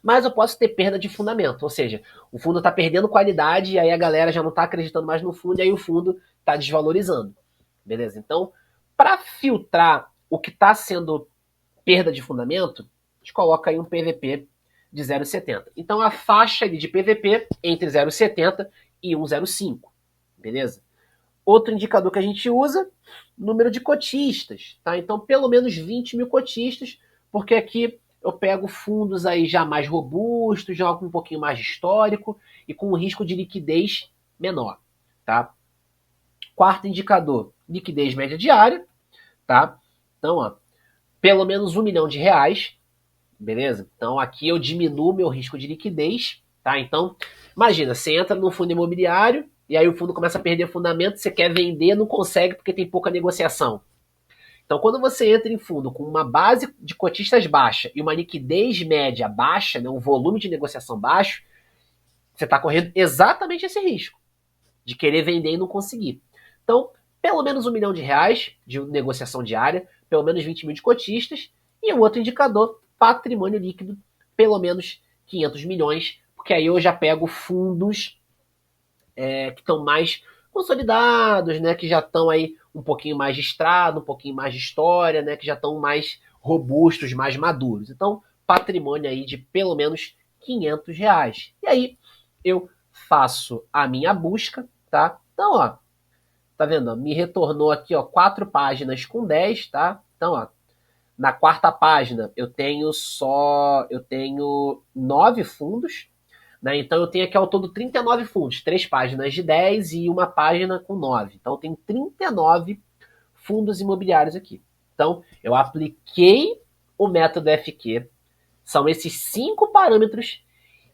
Mas eu posso ter perda de fundamento, ou seja, o fundo está perdendo qualidade e aí a galera já não está acreditando mais no fundo e aí o fundo está desvalorizando. Beleza? Então, para filtrar o que está sendo perda de fundamento, a gente coloca aí um PVP de 0,70. Então, a faixa ali de PVP entre 0,70 e 1,05. Beleza? Outro indicador que a gente usa, número de cotistas. Tá? Então, pelo menos 20 mil cotistas, porque aqui eu pego fundos aí já mais robustos, já com um pouquinho mais de histórico e com um risco de liquidez menor. Tá? Quarto indicador, liquidez média diária. Tá? Então, ó, pelo menos R$ 1 milhão. Beleza? Então, aqui eu diminuo meu risco de liquidez. Tá? Então, imagina, você entra num fundo imobiliário e aí o fundo começa a perder fundamento, você quer vender, não consegue porque tem pouca negociação. Então, quando você entra em fundo com uma base de cotistas baixa e uma liquidez média baixa, né, um volume de negociação baixo, você está correndo exatamente esse risco de querer vender e não conseguir. Então, pelo menos R$ 1 milhão de negociação diária, pelo menos 20 mil de cotistas, e o outro indicador, patrimônio líquido, pelo menos 500 milhões, porque aí eu já pego fundos que estão mais consolidados, né, que já estão aí um pouquinho mais de estrada, um pouquinho mais de história, né, que já estão mais robustos, mais maduros. Então, patrimônio aí de pelo menos R$ 500. E aí eu faço a minha busca, tá? Então, ó, tá vendo? Me retornou aqui, ó, 4 páginas com 10, tá? Então, ó, na quarta página eu tenho 9 fundos, né? Então eu tenho aqui ao todo 39 fundos, 3 páginas de 10 e uma página com 9. Então eu tenho 39 fundos imobiliários aqui. Então eu apliquei o método FQ, são esses 5 parâmetros,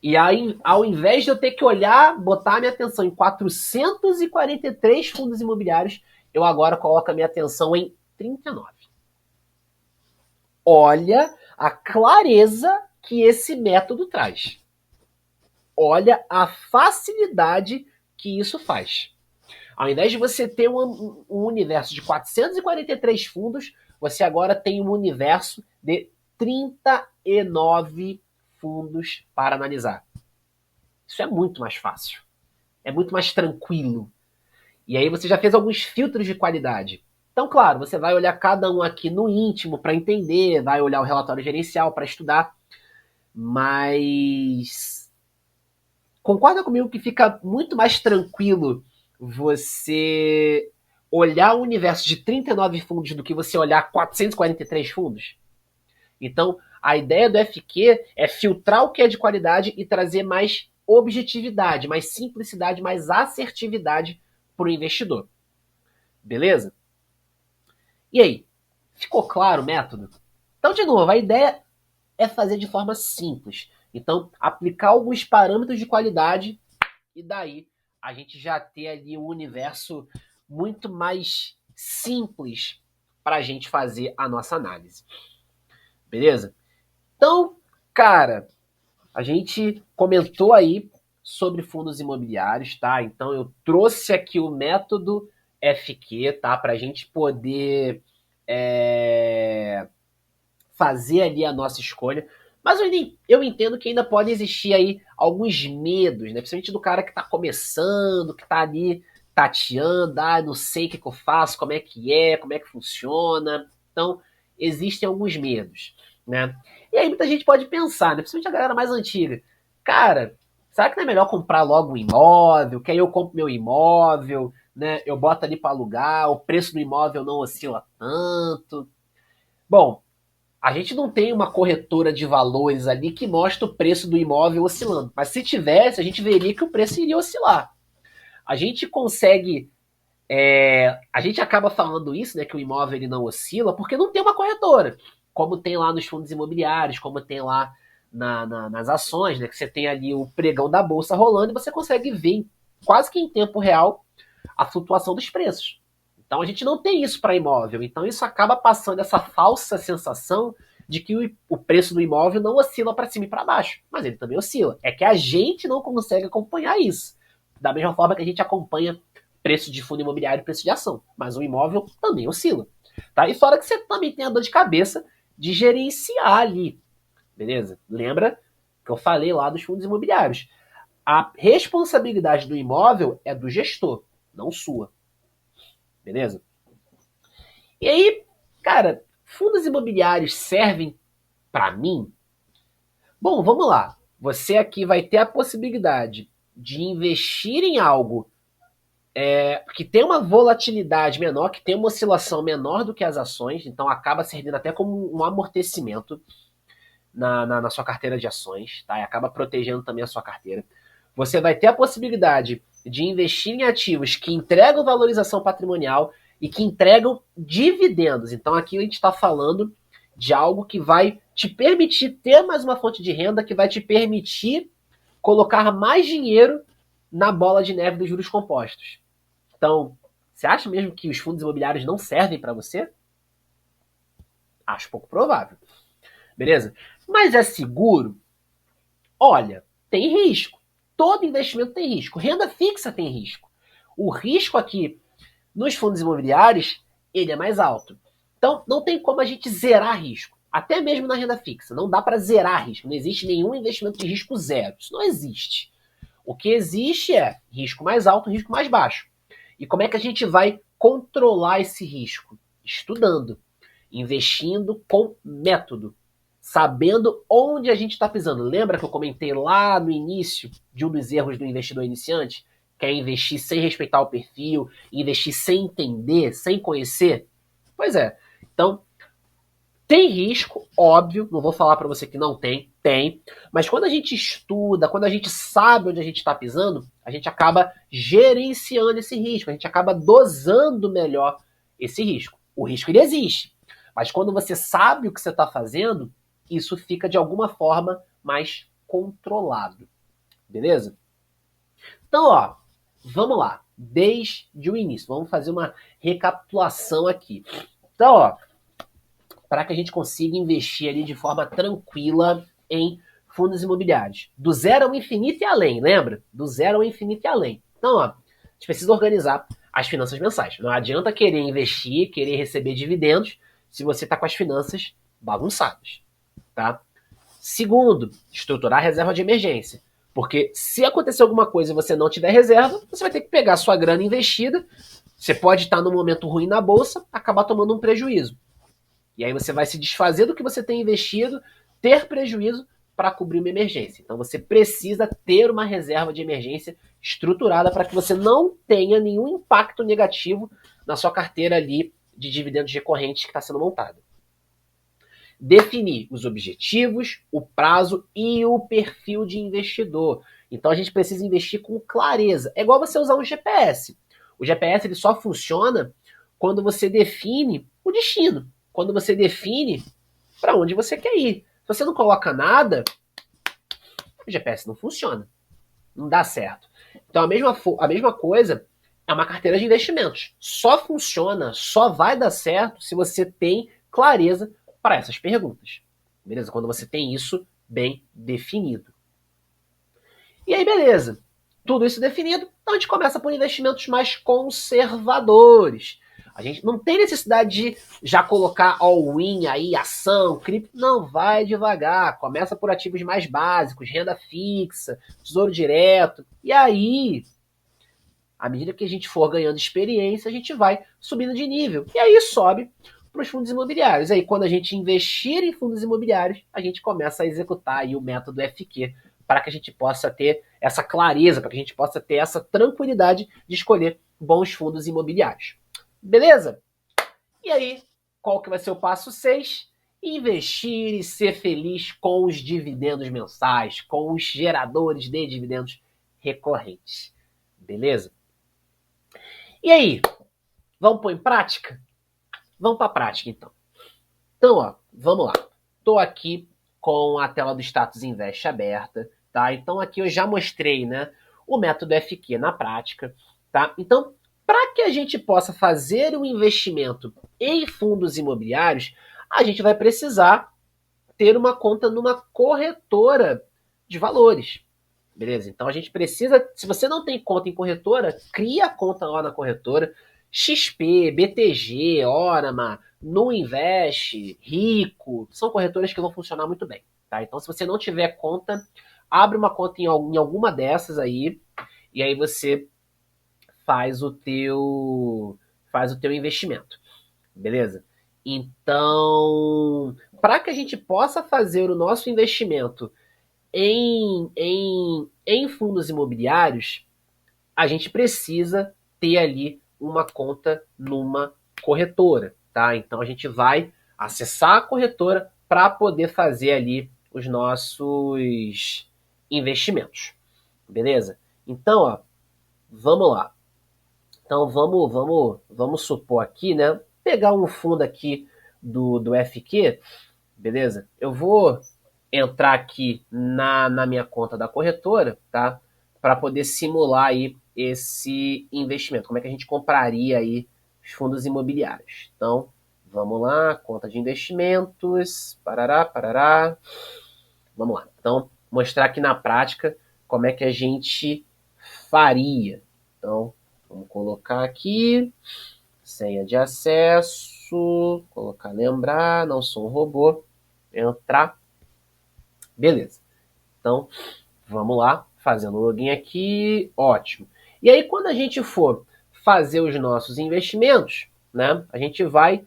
e aí, ao invés de eu ter que olhar, botar a minha atenção em 443 fundos imobiliários, eu agora coloco a minha atenção em 39. Olha a clareza que esse método traz. Olha a facilidade que isso faz. Ao invés de você ter um universo de 443 fundos, você agora tem um universo de 39 fundos para analisar. Isso é muito mais fácil. É muito mais tranquilo. E aí você já fez alguns filtros de qualidade. Então, claro, você vai olhar cada um aqui no íntimo para entender, vai olhar o relatório gerencial para estudar, mas concorda comigo que fica muito mais tranquilo você olhar o universo de 39 fundos do que você olhar 443 fundos? Então, a ideia do FQ é filtrar o que é de qualidade e trazer mais objetividade, mais simplicidade, mais assertividade para o investidor. Beleza? E aí? Ficou claro o método? Então, de novo, a ideia é fazer de forma simples. Então, aplicar alguns parâmetros de qualidade e daí a gente já ter ali um universo muito mais simples para a gente fazer a nossa análise. Beleza? Então, cara, a gente comentou aí sobre fundos imobiliários, tá? Então eu trouxe aqui o método FQ, tá? Para a gente poder fazer ali a nossa escolha. Mas eu entendo que ainda pode existir aí alguns medos, né? Principalmente do cara que está começando, que está ali tateando, não sei o que eu faço, como é que funciona. Então, existem alguns medos, né? E aí muita gente pode pensar, né? Principalmente a galera mais antiga. Cara, será que não é melhor comprar logo um imóvel? Que aí eu compro meu imóvel, né? Eu boto ali para alugar, o preço do imóvel não oscila tanto. Bom, a gente não tem uma corretora de valores ali que mostra o preço do imóvel oscilando. Mas se tivesse, a gente veria que o preço iria oscilar. A gente consegue. A gente acaba falando isso, né? Que o imóvel ele não oscila, porque não tem uma corretora. Como tem lá nos fundos imobiliários, como tem lá nas ações, né? Que você tem ali o pregão da bolsa rolando e você consegue ver quase que em tempo real a flutuação dos preços. Então a gente não tem isso para imóvel. Então isso acaba passando essa falsa sensação de que o preço do imóvel não oscila para cima e para baixo. Mas ele também oscila. É que a gente não consegue acompanhar isso. Da mesma forma que a gente acompanha preço de fundo imobiliário e preço de ação. Mas o imóvel também oscila. Tá? E fora que você também tem a dor de cabeça de gerenciar ali. Beleza? Lembra que eu falei lá dos fundos imobiliários. A responsabilidade do imóvel é do gestor, não sua. Beleza? E aí, cara, fundos imobiliários servem para mim? Bom, vamos lá. Você aqui vai ter a possibilidade de investir em algo que tem uma volatilidade menor, que tem uma oscilação menor do que as ações, então acaba servindo até como um amortecimento na sua carteira de ações, tá? E acaba protegendo também a sua carteira. Você vai ter a possibilidade de investir em ativos que entregam valorização patrimonial e que entregam dividendos. Então aqui a gente está falando de algo que vai te permitir ter mais uma fonte de renda, que vai te permitir colocar mais dinheiro na bola de neve dos juros compostos. Então, você acha mesmo que os fundos imobiliários não servem para você? Acho pouco provável. Beleza? Mas é seguro? Olha, tem risco. Todo investimento tem risco. Renda fixa tem risco. O risco aqui nos fundos imobiliários, ele é mais alto. Então, não tem como a gente zerar risco. Até mesmo na renda fixa. Não dá para zerar risco. Não existe nenhum investimento de risco zero. Isso não existe. O que existe é risco mais alto, risco mais baixo. E como é que a gente vai controlar esse risco? Estudando. Investindo com método. Sabendo onde a gente está pisando. Lembra que eu comentei lá no início de um dos erros do investidor iniciante? Que é investir sem respeitar o perfil, investir sem entender, sem conhecer? Pois é. Então, tem risco, óbvio, não vou falar para você que não tem, tem. Mas quando a gente estuda, quando a gente sabe onde a gente está pisando, a gente acaba gerenciando esse risco, a gente acaba dosando melhor esse risco. O risco ele existe, mas quando você sabe o que você está fazendo, isso fica de alguma forma mais controlado. Beleza? Então, ó, vamos lá. Desde o início, vamos fazer uma recapitulação aqui. Então, ó, para que a gente consiga investir ali de forma tranquila em fundos imobiliários. Do zero ao infinito e além, lembra? Do zero ao infinito e além. Então, ó, a gente precisa organizar as finanças mensais. Não adianta querer investir, querer receber dividendos, se você está com as finanças bagunçadas. Tá? Segundo, estruturar a reserva de emergência. Porque se acontecer alguma coisa e você não tiver reserva, você vai ter que pegar a sua grana investida. Você pode estar num momento ruim na bolsa, acabar tomando um prejuízo. E aí você vai se desfazer do que você tem investido, ter prejuízo para cobrir uma emergência. Então você precisa ter uma reserva de emergência estruturada para que você não tenha nenhum impacto negativo na sua carteira ali de dividendos recorrentes que está sendo montada. Definir os objetivos, o prazo e o perfil de investidor. Então a gente precisa investir com clareza. É igual você usar um GPS. O GPS ele só funciona quando você define o destino. Quando você define para onde você quer ir. Se você não coloca nada, o GPS não funciona. Não dá certo. Então a mesma coisa é uma carteira de investimentos. Só funciona, só vai dar certo se você tem clareza para essas perguntas. Beleza? Quando você tem isso bem definido. E aí, beleza. Tudo isso definido, então a gente começa por investimentos mais conservadores. A gente não tem necessidade de já colocar all-in aí, ação, cripto. Não, vai devagar. Começa por ativos mais básicos, renda fixa, tesouro direto. E aí, à medida que a gente for ganhando experiência, a gente vai subindo de nível. E aí sobe para os fundos imobiliários. Aí, quando a gente investir em fundos imobiliários, a gente começa a executar aí o método FQ para que a gente possa ter essa clareza, para que a gente possa ter essa tranquilidade de escolher bons fundos imobiliários. Beleza? E aí, qual que vai ser o passo 6? Investir e ser feliz com os dividendos mensais, com os geradores de dividendos recorrentes. Beleza? E aí, vamos pôr em prática? Vamos para a prática, então. Então, ó, vamos lá. Estou aqui com a tela do Status Invest aberta, tá? Então, aqui eu já mostrei, né, o método FQ na prática, tá? Então, para que a gente possa fazer um investimento em fundos imobiliários, a gente vai precisar ter uma conta numa corretora de valores. Beleza? Então a gente precisa, se você não tem conta em corretora, cria a conta lá na corretora. XP, BTG, Orama, Nuinvest, Rico, são corretoras que vão funcionar muito bem. Tá? Então se você não tiver conta, abre uma conta em alguma dessas aí, e aí você faz o teu investimento. Beleza? Então, para que a gente possa fazer o nosso investimento em fundos imobiliários, a gente precisa ter ali uma conta numa corretora, tá? Então a gente vai acessar a corretora para poder fazer ali os nossos investimentos, beleza? Então, ó, vamos lá. Então vamos supor aqui, né? Pegar um fundo aqui do FQ, beleza? Eu vou entrar aqui na minha conta da corretora, tá? Para poder simular aí esse investimento. Como é que a gente compraria aí os fundos imobiliários? Então, vamos lá, conta de investimentos, parará, parará. Vamos lá. Então, mostrar aqui na prática como é que a gente faria. Então, vamos colocar aqui senha de acesso, colocar lembrar, não sou um robô, entrar. Beleza. Então, vamos lá, fazendo login aqui, ótimo. E aí, quando a gente for fazer os nossos investimentos, né, a gente vai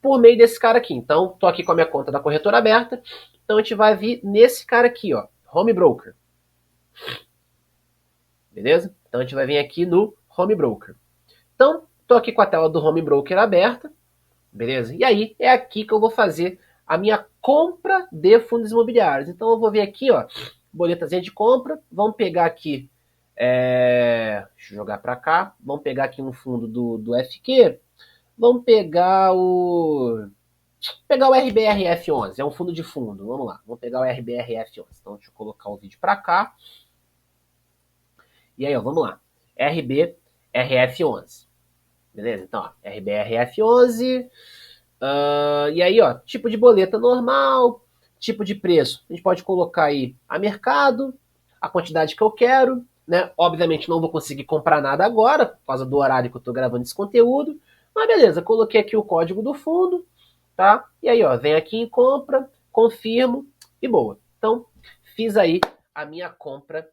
por meio desse cara aqui. Então, estou aqui com a minha conta da corretora aberta, então a gente vai vir nesse cara aqui, ó, Home Broker. Beleza? Então, a gente vai vir aqui no Home Broker. Então, estou aqui com a tela do Home Broker aberta, beleza? E aí, é aqui que eu vou fazer a minha compra de fundos imobiliários. Então, eu vou vir aqui, ó, boletazinha de compra, vamos pegar aqui, deixa eu jogar para cá, vamos pegar aqui um fundo do FQ, vamos pegar o RBRF11, é um fundo de fundo, vamos lá, vamos pegar o RBRF11. Então, deixa eu colocar o vídeo para cá. E aí, ó, vamos lá, RBRF11. Beleza? Então, ó, RBRF11. E aí, ó, tipo de boleta normal, tipo de preço. A gente pode colocar aí a mercado, a quantidade que eu quero, né? Obviamente não vou conseguir comprar nada agora, por causa do horário que eu tô gravando esse conteúdo. Mas beleza, coloquei aqui o código do fundo, tá? E aí, ó, vem aqui em compra, confirmo e boa. Então, fiz aí a minha compra.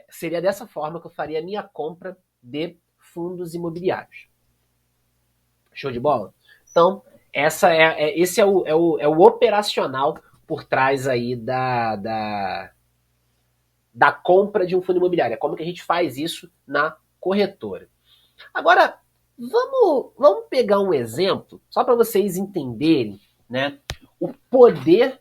Seria dessa forma que eu faria a minha compra de fundos imobiliários. Show de bola? Então, esse é o operacional por trás aí da compra de um fundo imobiliário. É como que a gente faz isso na corretora. Agora, vamos pegar um exemplo, só para vocês entenderem, né, o poder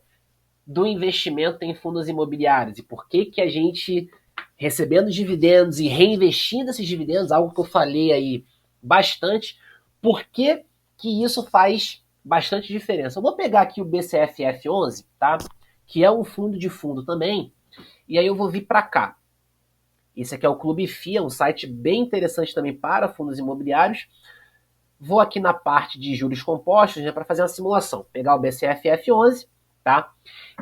do investimento em fundos imobiliários e por que a gente, recebendo dividendos e reinvestindo esses dividendos, algo que eu falei aí bastante, por que isso faz bastante diferença. Eu vou pegar aqui o BCFF11, tá? Que é um fundo de fundo também, e aí eu vou vir para cá. Esse aqui é o Clube FIA, um site bem interessante também para fundos imobiliários. Vou aqui na parte de juros compostos, né, para fazer uma simulação. Pegar o BCFF11, tá?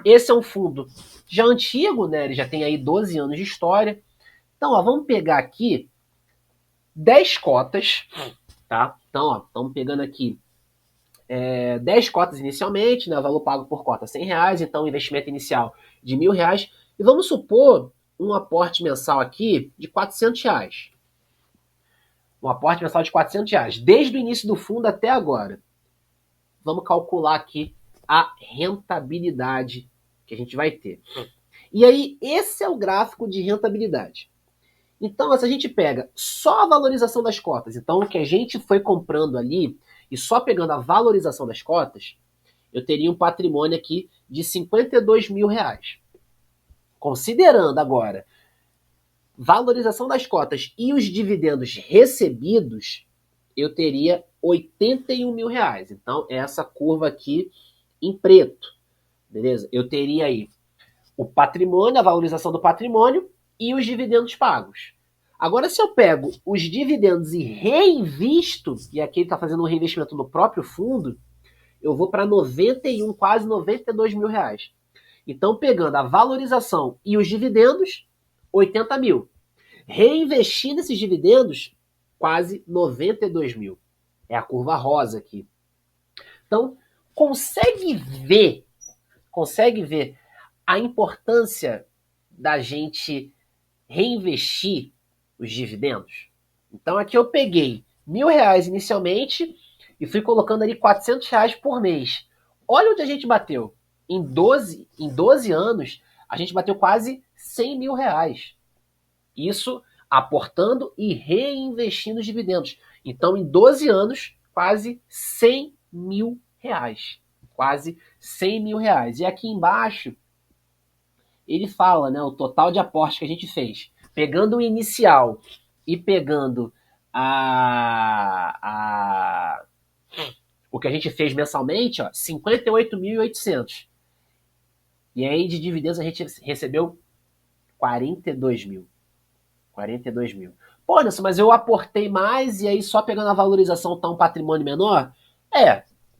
Esse é um fundo já antigo, né? Ele já tem aí 12 anos de história. Então, ó, vamos pegar aqui 10 cotas, tá? Então, ó, estamos pegando aqui 10 cotas inicialmente, né? O valor pago por cota R$ 100, então o investimento inicial de R$ 1.000. E vamos supor um aporte mensal aqui de R$ 400. Um aporte mensal de R$ 400, desde o início do fundo até agora. Vamos calcular aqui a rentabilidade que a gente vai ter. E aí, esse é o gráfico de rentabilidade. Então, se a gente pega só a valorização das cotas, então o que a gente foi comprando ali, e só pegando a valorização das cotas, eu teria um patrimônio aqui de R$ 52.000. Considerando agora valorização das cotas e os dividendos recebidos, eu teria R$ 81.000. Então, essa curva aqui em preto, beleza? Eu teria aí o patrimônio, a valorização do patrimônio e os dividendos pagos. Agora, se eu pego os dividendos e reinvisto, e aqui ele está fazendo um reinvestimento no próprio fundo, eu vou para 91, quase R$ 92.000. Então, pegando a valorização e os dividendos, 80 mil. Reinvestindo esses dividendos, quase 92 mil. É a curva rosa aqui. Então, consegue ver a importância da gente reinvestir os dividendos? Então, aqui eu peguei R$ 1.000 inicialmente e fui colocando ali R$ 400 por mês. Olha onde a gente bateu. Em 12 anos, a gente bateu quase R$ 100.000. Isso aportando e reinvestindo os dividendos. Então, em 12 anos, quase R$ 100.000. Quase R$ 100.000. E aqui embaixo, ele fala, né, o total de aporte que a gente fez. Pegando o inicial e pegando o que a gente fez mensalmente, ó, 58.800. E aí de dividendos a gente recebeu 42 mil. 42 mil. Pô, Anderson, mas eu aportei mais e aí só pegando a valorização tá um patrimônio menor?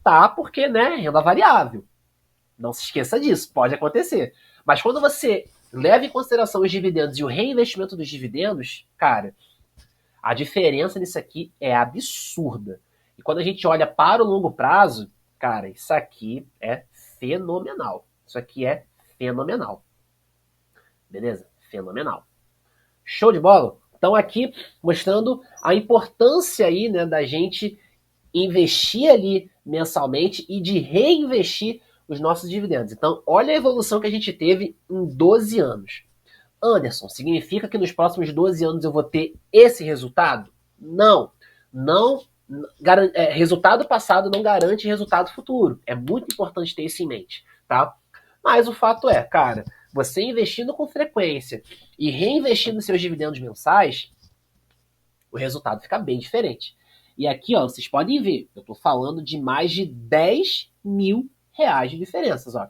Tá, porque, né, renda variável. Não se esqueça disso, pode acontecer. Mas quando você leva em consideração os dividendos e o reinvestimento dos dividendos, cara, a diferença nisso aqui é absurda. E quando a gente olha para o longo prazo, cara, isso aqui é fenomenal. Isso aqui é fenomenal. Beleza? Fenomenal. Show de bola? Então aqui mostrando a importância aí, né, da gente investir ali mensalmente e de reinvestir os nossos dividendos. Então, olha a evolução que a gente teve em 12 anos. Anderson, significa que nos próximos 12 anos eu vou ter esse resultado? Não. Não. Resultado passado não garante resultado futuro. É muito importante ter isso em mente, tá? Mas o fato é, cara, você investindo com frequência e reinvestindo seus dividendos mensais, o resultado fica bem diferente. E aqui, ó, vocês podem ver, eu estou falando de mais de R$ 10.000 de diferenças, ó.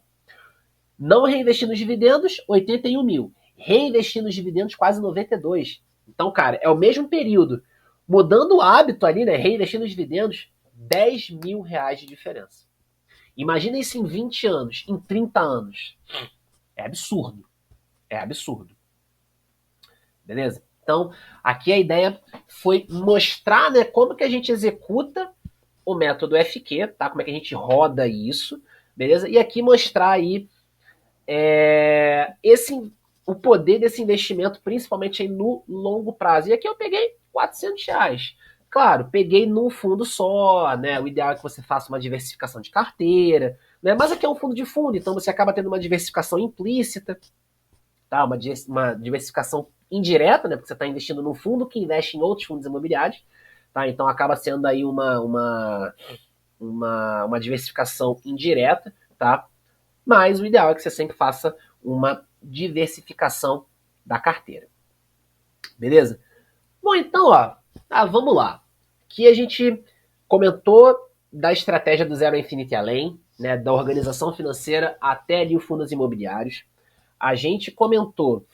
Não reinvestindo os dividendos, 81 mil. Reinvestindo os dividendos, quase 92. Então, cara, é o mesmo período. Mudando o hábito ali, né? Reinvestindo os dividendos, R$ 10.000 de diferença. Imagina isso em 20 anos, em 30 anos. É absurdo. É absurdo. Beleza? Então, aqui a ideia foi mostrar, né, como que a gente executa o método FQ, tá? Como é que a gente roda isso, beleza? E aqui mostrar aí o poder desse investimento, principalmente aí no longo prazo. E aqui eu peguei R$ 400. Claro, peguei num fundo só, né? O ideal é que você faça uma diversificação de carteira, né? Mas aqui é um fundo de fundo, então você acaba tendo uma diversificação implícita, tá? Uma diversificação indireta, né? Porque você está investindo num fundo que investe em outros fundos imobiliários, tá? Então acaba sendo aí uma diversificação indireta, tá? Mas o ideal é que você sempre faça uma diversificação da carteira. Beleza? Bom, então, ó, vamos lá. Aqui a gente comentou da estratégia do zero ao infinito e além, né, da organização financeira até ali os fundos imobiliários. A gente comentou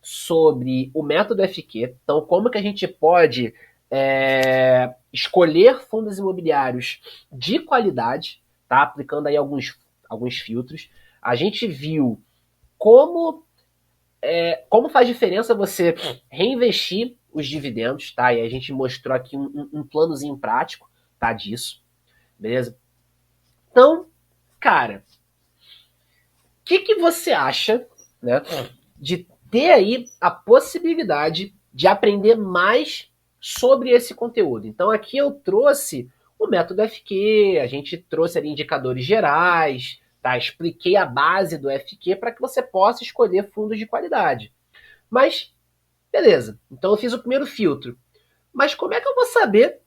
sobre o método FQ, então como que a gente pode escolher fundos imobiliários de qualidade, tá? Aplicando aí alguns filtros. A gente viu como faz diferença você reinvestir os dividendos, tá? E a gente mostrou aqui um planozinho prático, tá, disso, beleza? Então, cara, o que você acha, né, de ter aí a possibilidade de aprender mais sobre esse conteúdo? Então, aqui eu trouxe o método FQ, a gente trouxe ali indicadores gerais, tá? Expliquei a base do FQ para que você possa escolher fundos de qualidade. Mas, beleza, então eu fiz o primeiro filtro. Mas como é que eu vou saber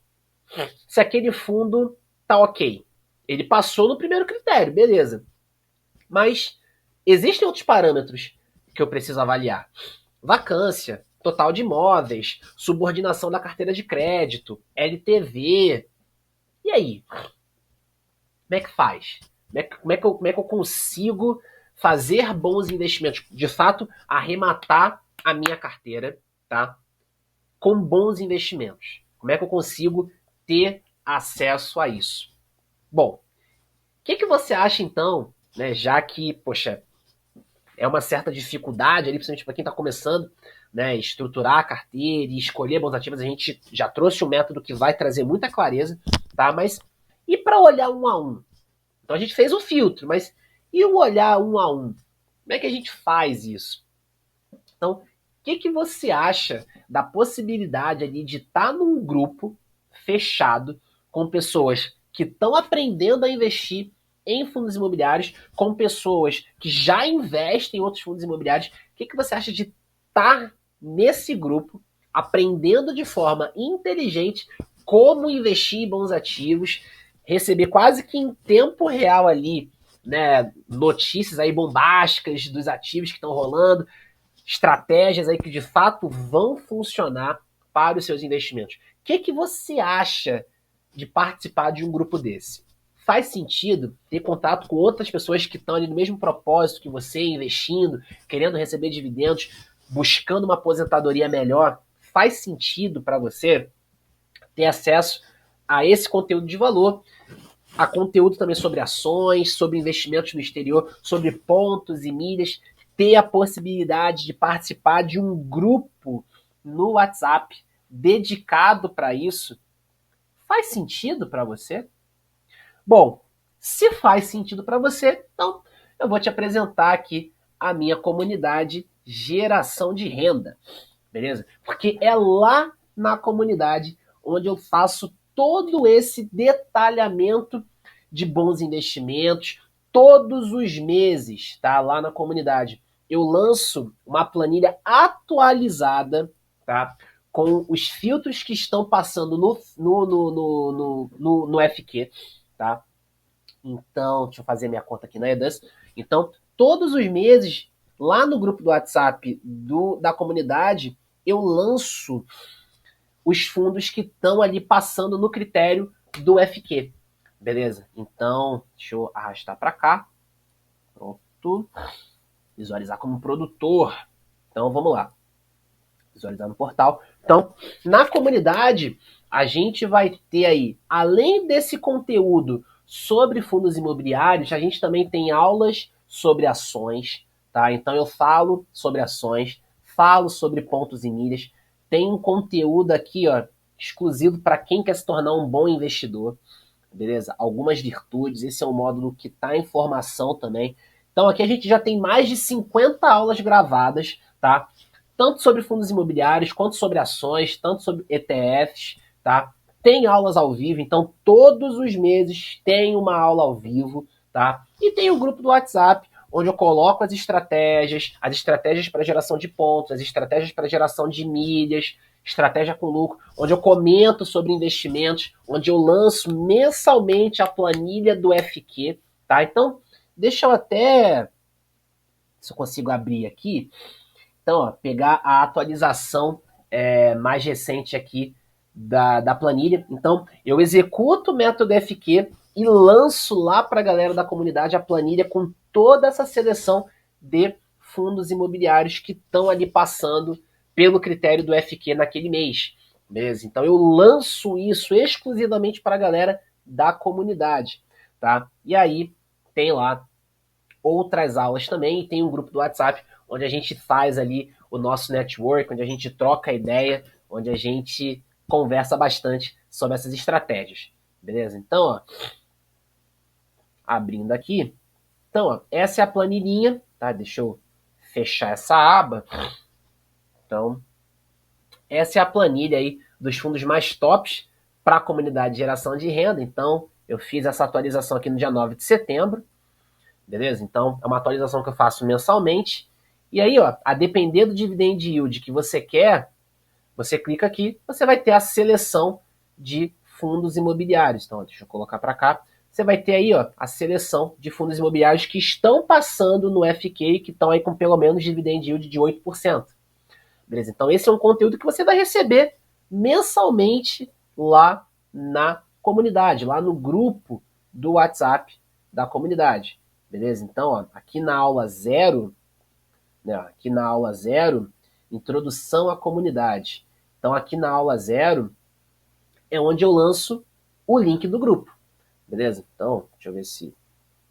se aquele fundo tá ok? Ele passou no primeiro critério, beleza. Mas existem outros parâmetros que eu preciso avaliar. Vacância, total de imóveis, subordinação da carteira de crédito, LTV. E aí? Como é que faz? Como é que eu consigo fazer bons investimentos? De fato, arrematar a minha carteira, tá? Com bons investimentos. Como é que eu consigo ter acesso a isso? Bom, o que você acha então, né, já que, poxa, é uma certa dificuldade ali, principalmente para quem está começando, né, estruturar a carteira e escolher bons ativos, a gente já trouxe um método que vai trazer muita clareza, tá? Mas e para olhar um a um? Então a gente fez um filtro, mas e o olhar um a um? Como é que a gente faz isso? Então, o que você acha da possibilidade ali de estar num grupo fechado com pessoas que estão aprendendo a investir em fundos imobiliários, com pessoas que já investem em outros fundos imobiliários? O que você acha de estar nesse grupo, aprendendo de forma inteligente como investir em bons ativos, receber quase que em tempo real ali, né, notícias aí bombásticas dos ativos que estão rolando, estratégias aí que de fato vão funcionar para os seus investimentos? O que você acha de participar de um grupo desse? Faz sentido ter contato com outras pessoas que estão ali no mesmo propósito que você, investindo, querendo receber dividendos, buscando uma aposentadoria melhor? Faz sentido para você ter acesso a esse conteúdo de valor, a conteúdo também sobre ações, sobre investimentos no exterior, sobre pontos e milhas, ter a possibilidade de participar de um grupo no WhatsApp dedicado para isso? Faz sentido para você? Bom, se faz sentido para você, então eu vou te apresentar aqui a minha comunidade Geração de Renda, beleza? Porque é lá na comunidade onde eu faço todo esse detalhamento de bons investimentos todos os meses, tá? Lá na comunidade. Eu lanço uma planilha atualizada, tá? Com os filtros que estão passando no FQ, tá? Então, deixa eu fazer minha conta aqui na Eduz. Então, todos os meses, lá no grupo do WhatsApp da comunidade, eu lanço os fundos que estão ali passando no critério do FQ. Beleza? Então, deixa eu arrastar para cá. Pronto. Visualizar como produtor. Então, vamos lá. Visualizar no portal. Então, na comunidade, a gente vai ter aí, além desse conteúdo sobre fundos imobiliários, a gente também tem aulas sobre ações, tá? Então, eu falo sobre ações, falo sobre pontos e milhas. Tem um conteúdo aqui, ó, exclusivo para quem quer se tornar um bom investidor, beleza? Algumas virtudes, esse é um módulo que está em formação também. Então aqui a gente já tem mais de 50 aulas gravadas, tá? Tanto sobre fundos imobiliários, quanto sobre ações, tanto sobre ETFs, tá? Tem aulas ao vivo, então todos os meses tem uma aula ao vivo, tá? E tem o grupo do WhatsApp, onde eu coloco as estratégias para geração de pontos, as estratégias para geração de milhas, estratégia com lucro, onde eu comento sobre investimentos, onde eu lanço mensalmente a planilha do FQ, tá? Então, deixa eu até, se eu consigo abrir aqui, então, ó, pegar a atualização mais recente aqui da planilha. Então, eu executo o método FQ e lanço lá para a galera da comunidade a planilha com toda essa seleção de fundos imobiliários que estão ali passando pelo critério do FQ naquele mês. Beleza? Então, eu lanço isso exclusivamente para a galera da comunidade, tá? E aí, tem lá outras aulas também, e tem um grupo do WhatsApp onde a gente faz ali o nosso network, onde a gente troca ideia, onde a gente conversa bastante sobre essas estratégias, beleza? Então, ó, abrindo aqui, então, ó, essa é a planilhinha, tá? Deixa eu fechar essa aba. Então, essa é a planilha aí dos fundos mais tops para a comunidade de geração de renda. Então, eu fiz essa atualização aqui no dia 9 de setembro, beleza? Então, é uma atualização que eu faço mensalmente. E aí, ó, a depender do dividend yield que você quer, você clica aqui, você vai ter a seleção de fundos imobiliários. Então, deixa eu colocar para cá. Você vai ter aí, ó, a seleção de fundos imobiliários que estão passando no FK, que estão aí com pelo menos dividend yield de 8%. Beleza? Então, esse é um conteúdo que você vai receber mensalmente lá na comunidade, lá no grupo do WhatsApp da comunidade. Beleza? Então, ó, aqui na aula 0, né, aqui na aula 0, introdução à comunidade. Então, aqui na aula 0 é onde eu lanço o link do grupo. Beleza? Então, deixa eu ver se...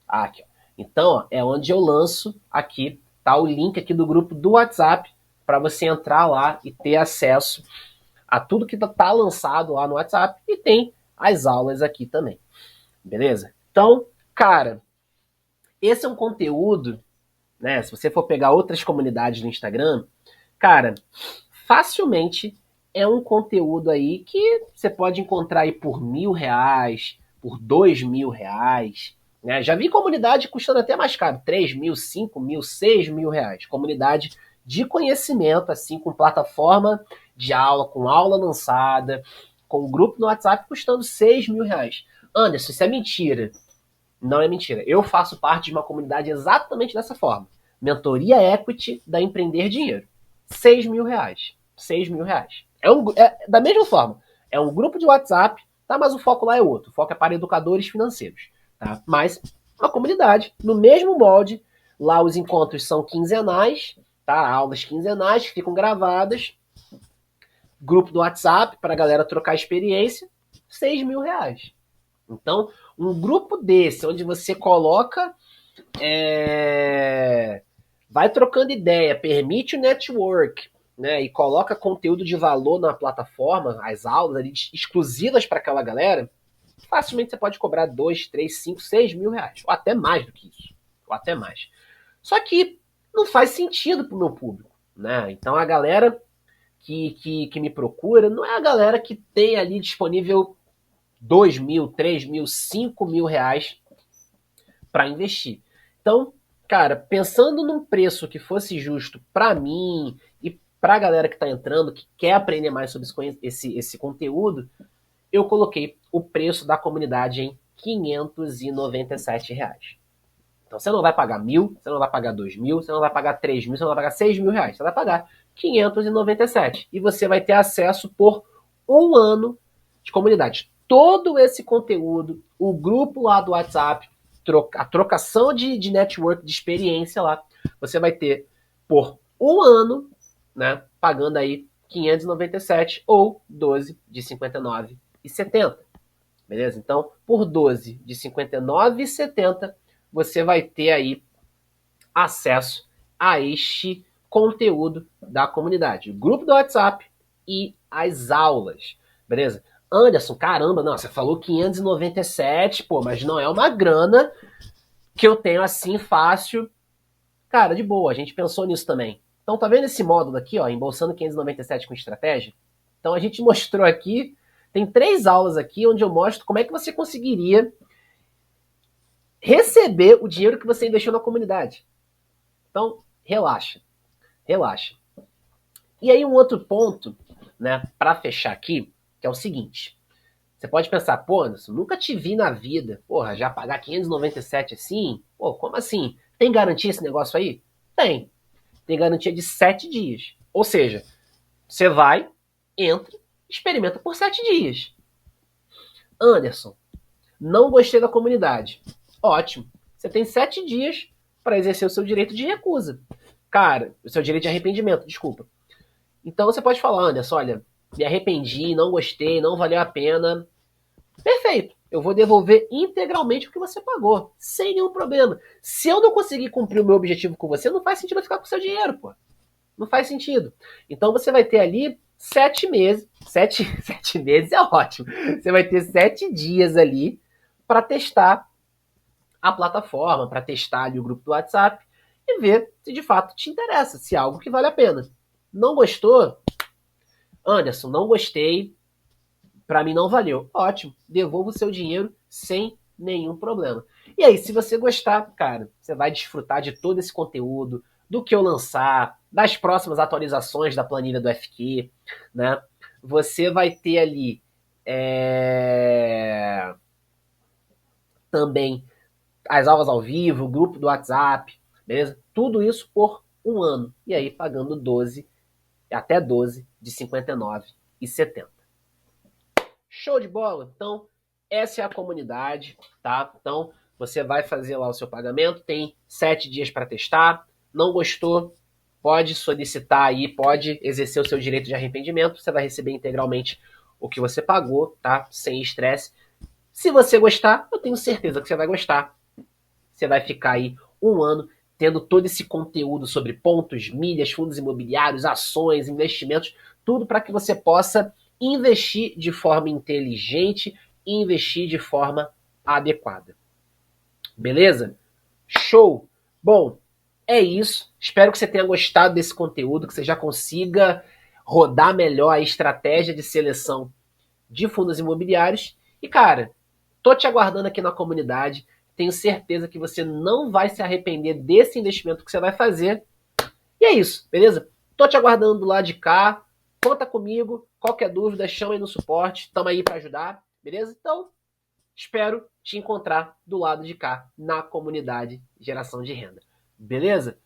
Ah, aqui, ó. Então, ó, é onde eu lanço aqui, tá o link aqui do grupo do WhatsApp para você entrar lá e ter acesso a tudo que tá lançado lá no WhatsApp e tem as aulas aqui também. Beleza? Então, cara, esse é um conteúdo, né? Se você for pegar outras comunidades no Instagram, cara, facilmente é um conteúdo aí que você pode encontrar aí por R$1.000, por R$2.000, né? Já vi comunidade custando até mais caro, 3 mil, 5 mil, 6 mil reais. Comunidade de conhecimento, assim, com plataforma de aula, com aula lançada, com grupo no WhatsApp custando 6 mil reais. Anderson, isso é mentira. Não é mentira. Eu faço parte de uma comunidade exatamente dessa forma. Mentoria Equity da Empreender Dinheiro. 6 mil reais. 6 mil reais. É da mesma forma. É um grupo de WhatsApp, tá? Mas o foco lá é outro. O foco é para educadores financeiros. Tá? Mas uma comunidade, no mesmo molde. Lá os encontros são quinzenais, tá? Aulas quinzenais que ficam gravadas. Grupo do WhatsApp para a galera trocar experiência. 6 mil reais. Então, um grupo desse, onde você coloca, vai trocando ideia, permite o network, né, e coloca conteúdo de valor na plataforma, as aulas ali exclusivas para aquela galera, facilmente você pode cobrar 2, 3, 5, 6 mil reais, ou até mais do que isso, ou até mais. Só que não faz sentido para o meu público, né? Então a galera que me procura não é a galera que tem ali disponível 2 mil, 3 mil, 5 mil reais para investir. Então, cara, pensando num preço que fosse justo para mim e para a galera que está entrando, que quer aprender mais sobre esse conteúdo, eu coloquei o preço da comunidade em R$597. Então você não vai pagar 1.000, você não vai pagar 2.000, você não vai pagar 3.000, você não vai pagar 6 mil reais. Você vai pagar 597. E você vai ter acesso por um ano de comunidade. Todo esse conteúdo, o grupo lá do WhatsApp, a trocação de network, de experiência lá, você vai ter por um ano, né, pagando aí 597 ou 12 de 59,70. Beleza? Então, por 12 de 59,70, você vai ter aí acesso a este conteúdo da comunidade, o grupo do WhatsApp e as aulas. Beleza? Anderson, caramba, não, você falou 597, pô, mas não é uma grana que eu tenho assim fácil. Cara, de boa, a gente pensou nisso também. Então, tá vendo esse módulo aqui, ó, embolsando 597 com estratégia? Então, a gente mostrou aqui, tem 3 aulas aqui onde eu mostro como é que você conseguiria receber o dinheiro que você investiu na comunidade. Então, relaxa, relaxa. E aí, um outro ponto, né, para fechar aqui, que é o seguinte. Você pode pensar, pô, Anderson, nunca te vi na vida. Porra, já pagar 597 assim? Pô, como assim? Tem garantia esse negócio aí? Tem. Tem garantia de 7 dias. Ou seja, você vai, entra, experimenta por 7 dias. Anderson, não gostei da comunidade. Ótimo. Você tem 7 dias para exercer o seu direito de recusa. Cara, o seu direito de arrependimento, desculpa. Então você pode falar, Anderson, olha, me arrependi, não gostei, não valeu a pena. Perfeito. Eu vou devolver integralmente o que você pagou, sem nenhum problema. Se eu não conseguir cumprir o meu objetivo com você, não faz sentido eu ficar com o seu dinheiro, pô. Não faz sentido. Então você vai ter ali 7 meses. 7 meses é ótimo. Você vai ter 7 dias ali para testar a plataforma, para testar ali o grupo do WhatsApp e ver se de fato te interessa, se é algo que vale a pena. Não gostou? Anderson, não gostei, para mim não valeu. Ótimo, devolva o seu dinheiro sem nenhum problema. E aí, se você gostar, cara, você vai desfrutar de todo esse conteúdo, do que eu lançar, das próximas atualizações da planilha do FQ, né? Você vai ter ali também as aulas ao vivo, o grupo do WhatsApp, beleza? Tudo isso por um ano. E aí, pagando 12, até 12 de R$ 59,70. Show de bola? Então, essa é a comunidade, tá? Então, você vai fazer lá o seu pagamento, tem 7 dias para testar. Não gostou? Pode solicitar aí, pode exercer o seu direito de arrependimento. Você vai receber integralmente o que você pagou, tá? Sem estresse. Se você gostar, eu tenho certeza que você vai gostar. Você vai ficar aí um ano tendo todo esse conteúdo sobre pontos, milhas, fundos imobiliários, ações, investimentos, tudo para que você possa investir de forma inteligente e investir de forma adequada. Beleza? Show! Bom, é isso. Espero que você tenha gostado desse conteúdo, que você já consiga rodar melhor a estratégia de seleção de fundos imobiliários. E, cara, tô te aguardando aqui na comunidade. Tenho certeza que você não vai se arrepender desse investimento que você vai fazer. E é isso, beleza? Tô te aguardando do lado de cá. Conta comigo. Qualquer dúvida, chama aí no suporte. Tamo aí para ajudar, beleza? Então, espero te encontrar do lado de cá, na comunidade Geração de Renda. Beleza?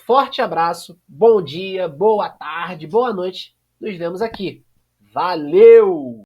Forte abraço, bom dia, boa tarde, boa noite. Nos vemos aqui. Valeu!